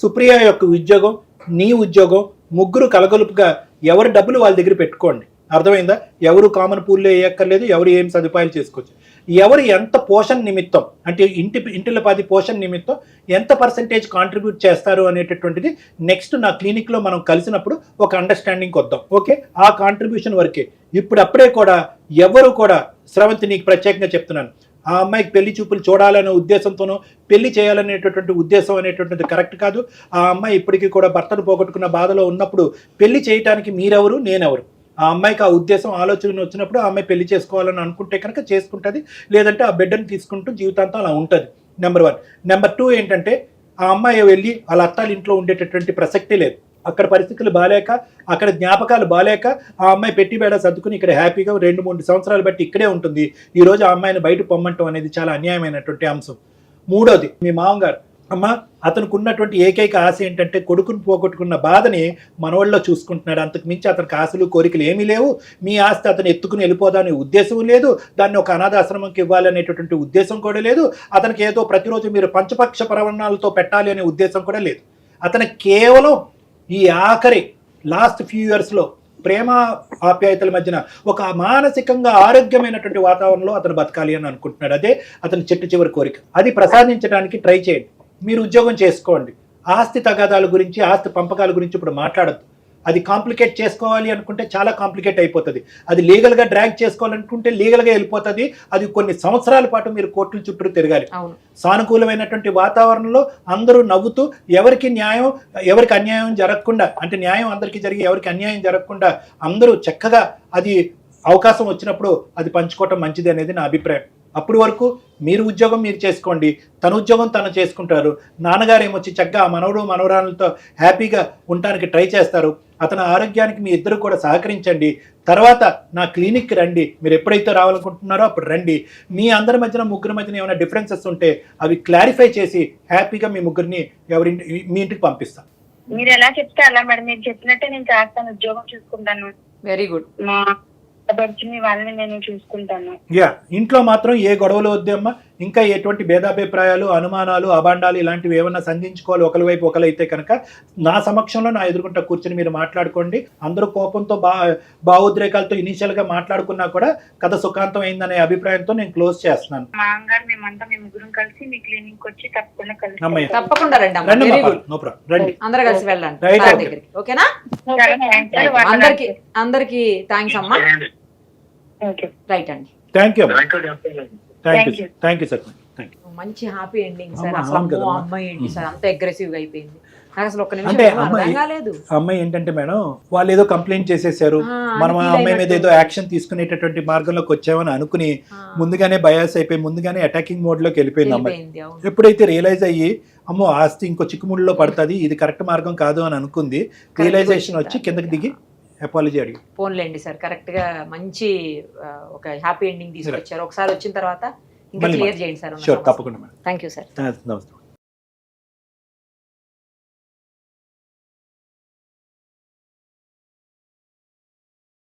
[SPEAKER 3] సుప్రియ యొక్క ఉద్యోగం, నీ ఉద్యోగం, ముగ్గురు కలగలుపుగా ఎవరి డబ్బులు వాళ్ళ దగ్గర పెట్టుకోండి. అర్థమైందా? ఎవరు కామన్ పూల్లో వేయక్కర్లేదు, ఎవరు ఏం సదుపాయాలు చేసుకోవచ్చు. ఎవరు ఎంత పోషణ నిమిత్తం అంటే ఇంటిల 10 పోషణ నిమిత్తం ఎంత పర్సెంటేజ్ కాంట్రిబ్యూట్ చేస్తారు అనేటటువంటిది నెక్స్ట్ నా క్లినిక్లో మనం కలిసినప్పుడు ఒక అండర్స్టాండింగ్కి వద్దాం. ఓకే, ఆ కాంట్రిబ్యూషన్ వరకే. ఇప్పుడప్పుడే కూడా ఎవరు కూడా, స్రవంతి నీకు ప్రత్యేకంగా చెప్తున్నాను, ఆ అమ్మాయికి పెళ్లి చూపులు చూడాలనే ఉద్దేశంతోనో పెళ్లి చేయాలనేటటువంటి ఉద్దేశం అనేటువంటిది కరెక్ట్ కాదు. ఆ అమ్మాయి ఇప్పటికీ కూడా భర్తను పోగొట్టుకున్న బాధలో ఉన్నప్పుడు పెళ్లి చేయడానికి మీరెవరు, నేనెవరు? ఆ అమ్మాయికి ఆ ఉద్దేశం ఆలోచన వచ్చినప్పుడు ఆ అమ్మాయి పెళ్లి చేసుకోవాలని అనుకుంటే కనుక చేసుకుంటుంది, లేదంటే ఆ బిడ్డను తీసుకుంటూ జీవితాంతం అలా ఉంటుంది. నెంబర్ 1. నెంబర్ 2 ఏంటంటే, ఆ అమ్మాయి వెళ్ళి వాళ్ళ అత్తాల ఇంట్లో ఉండేటటువంటి ప్రసక్తే లేదు. అక్కడ పరిస్థితులు బాలేక, అక్కడ జ్ఞాపకాలు బాలేక ఆ అమ్మాయి పెట్టి బేడ సర్దుకుని ఇక్కడ హ్యాపీగా 2-3 సంవత్సరాలు బట్టి ఇక్కడే ఉంటుంది. ఈరోజు ఆ అమ్మాయిని బయట పొమ్మంటం అనేది చాలా అన్యాయమైనటువంటి అంశం. మూడోది, మీ మామగారు, అమ్మ అతనికి ఉన్నటువంటి ఏకైక ఆశ ఏంటంటే కొడుకుని పోగొట్టుకున్న బాధని మనవాళ్ళలో చూసుకుంటున్నాడు. అంతకు మించి అతనికి ఆశలు కోరికలు ఏమీ లేవు. మీ ఆస్తి అతను ఎత్తుకుని వెళ్ళిపోదామనే ఉద్దేశం లేదు, దాన్ని ఒక అనాథాశ్రమంకి ఇవ్వాలనేటటువంటి ఉద్దేశం కూడా లేదు. అతనికి ఏదో ప్రతిరోజు మీరు పంచపక్ష పరవణాలతో పెట్టాలి అనే ఉద్దేశం కూడా లేదు. అతనికి కేవలం ఈ ఆఖరి లాస్ట్ ఫ్యూ ఇయర్స్లో ప్రేమ ఆప్యాయతల మధ్యన ఒక మానసికంగా ఆరోగ్యమైనటువంటి వాతావరణంలో అతను బతకాలి అని అనుకుంటున్నాడు. అదే అతని చివరి కోరిక. అది ప్రసాదించడానికి ట్రై చేయండి. మీరు ఉద్యోగం చేసుకోండి. ఆస్తి తగాదాల గురించి, ఆస్తి పంపకాల గురించి ఇప్పుడు మాట్లాడద్దు. అది కాంప్లికేట్ చేసుకోవాలి అనుకుంటే చాలా కాంప్లికేట్ అయిపోతుంది. అది లీగల్గా డ్రాగ్ చేసుకోవాలనుకుంటే లీగల్గా వెళ్ళిపోతుంది. అది కొన్ని సంవత్సరాల పాటు మీరు కోర్టుల చుట్టూ తిరగాలి. సానుకూలమైనటువంటి వాతావరణంలో అందరూ నవ్వుతూ ఎవరికి న్యాయం, ఎవరికి అన్యాయం జరగకుండా, అంటే న్యాయం అందరికీ జరిగి ఎవరికి అన్యాయం జరగకుండా అందరూ చక్కగా అది అవకాశం వచ్చినప్పుడు అది పంచుకోవటం మంచిది అనేది నా అభిప్రాయం. అప్పటి వరకు మీరు ఉద్యోగం మీరు చేసుకోండి, తన ఉద్యోగం తను చేసుకుంటారు. నాన్నగారు ఏమొచ్చి చక్కగా మనవడు మనవరాలతో హ్యాపీగా ఉండటానికి ట్రై చేస్తారు. అతని ఆరోగ్యానికి మీ ఇద్దరు కూడా సహకరించండి. తర్వాత నా క్లినిక్కి రండి. మీరు ఎప్పుడైతే రావాలనుకుంటున్నారో అప్పుడు రండి. మీ అందరి మధ్యన, ముగ్గురి మధ్యన ఏమైనా డిఫరెన్సెస్ ఉంటే అవి క్లారిఫై చేసి హ్యాపీగా మీ ముగ్గురిని మీ ఇంటికి పంపిస్తాను.
[SPEAKER 5] మీరు ఎలా చెప్తే అలా మేడం, మీరు చెప్పినట్టే నేను చేస్తాను, ఉద్యోగం చూసుకుంటాను.
[SPEAKER 6] Very good.
[SPEAKER 5] వాళ్ళని నేను చూసుకుంటాను.
[SPEAKER 3] ఇంట్లో మాత్రం ఏ గొడవలు వద్దమ్మా. ఇంకా ఎటువంటి భేదాభిప్రాయాలు, అనుమానాలు, అబాండాలు ఇలాంటివి ఏమన్నా సంధించుకోవాలి ఒకరి వైపు ఒకరైతే కనుక నా సమక్షంలో నా ఎదురుకుంటా కూర్చొని మీరు మాట్లాడుకోండి. అందరూ కోపంతో భావోద్రేకాలతో ఇనీషియల్ గా మాట్లాడుకున్నా కూడా కథ సుఖాంతం అయిందనే అభిప్రాయంతో నేను క్లోజ్ చేస్తున్నాను.
[SPEAKER 5] మా గారు మేమంతా మీ ముగ్గురం కలిసి మీ క్లినిక్ వచ్చి
[SPEAKER 6] తప్పకుండా రండి.
[SPEAKER 3] రండి,
[SPEAKER 6] అందరూ కలిసి వెళ్ళండి దగ్గరికి. ఓకేనా? అందరికి థ్యాంక్స్ అమ్మా. రైట్ అండి.
[SPEAKER 3] Thank you sir.
[SPEAKER 6] మంచి హ్యాపీ ఎండింగ్ సార్. అసలు అమ్మాయి ఏంటి సార్ అంత అగ్రెసివ్ గా అయిపోయింది. అసలు ఒక్క
[SPEAKER 3] అంటే
[SPEAKER 6] నిమిషం
[SPEAKER 3] అమ్మాయి ఏంటంటే మేడం, వాళ్ళు ఏదో కంప్లైంట్ చేసేసారు, మనం ఆ అమ్మాయి మీద ఏదో యాక్షన్ తీసుకునేటటువంటి మార్గంలోకి వచ్చామని అనుకుని ముందుగానే బయాస్ అయిపోయి ముందుగానే అటాకింగ్ మోడ్ లోకి వెళ్ళిపోయింది అమ్మాయి. ఎప్పుడైతే రియలైజ్ అయ్యి అమ్మో ఆస్తి ఇంకో చిక్కుముడిలో పడుతుంది, ఇది కరెక్ట్ మార్గం కాదు అని అనుకుంది, రియలైజేషన్ వచ్చి కిందకి దిగి అపాలజీ అడిగి
[SPEAKER 6] పోన్లేండి సార్. కరెక్ట్ గా మంచి ఒక హ్యాపీ ఎండింగ్ తీసుకొచ్చారు. ఒకసారి వచ్చిన తర్వాత ఇంకా క్లియర్ చేయండి సార్.
[SPEAKER 3] తప్పకుండా.
[SPEAKER 6] Thank you sir.
[SPEAKER 3] నమస్తే.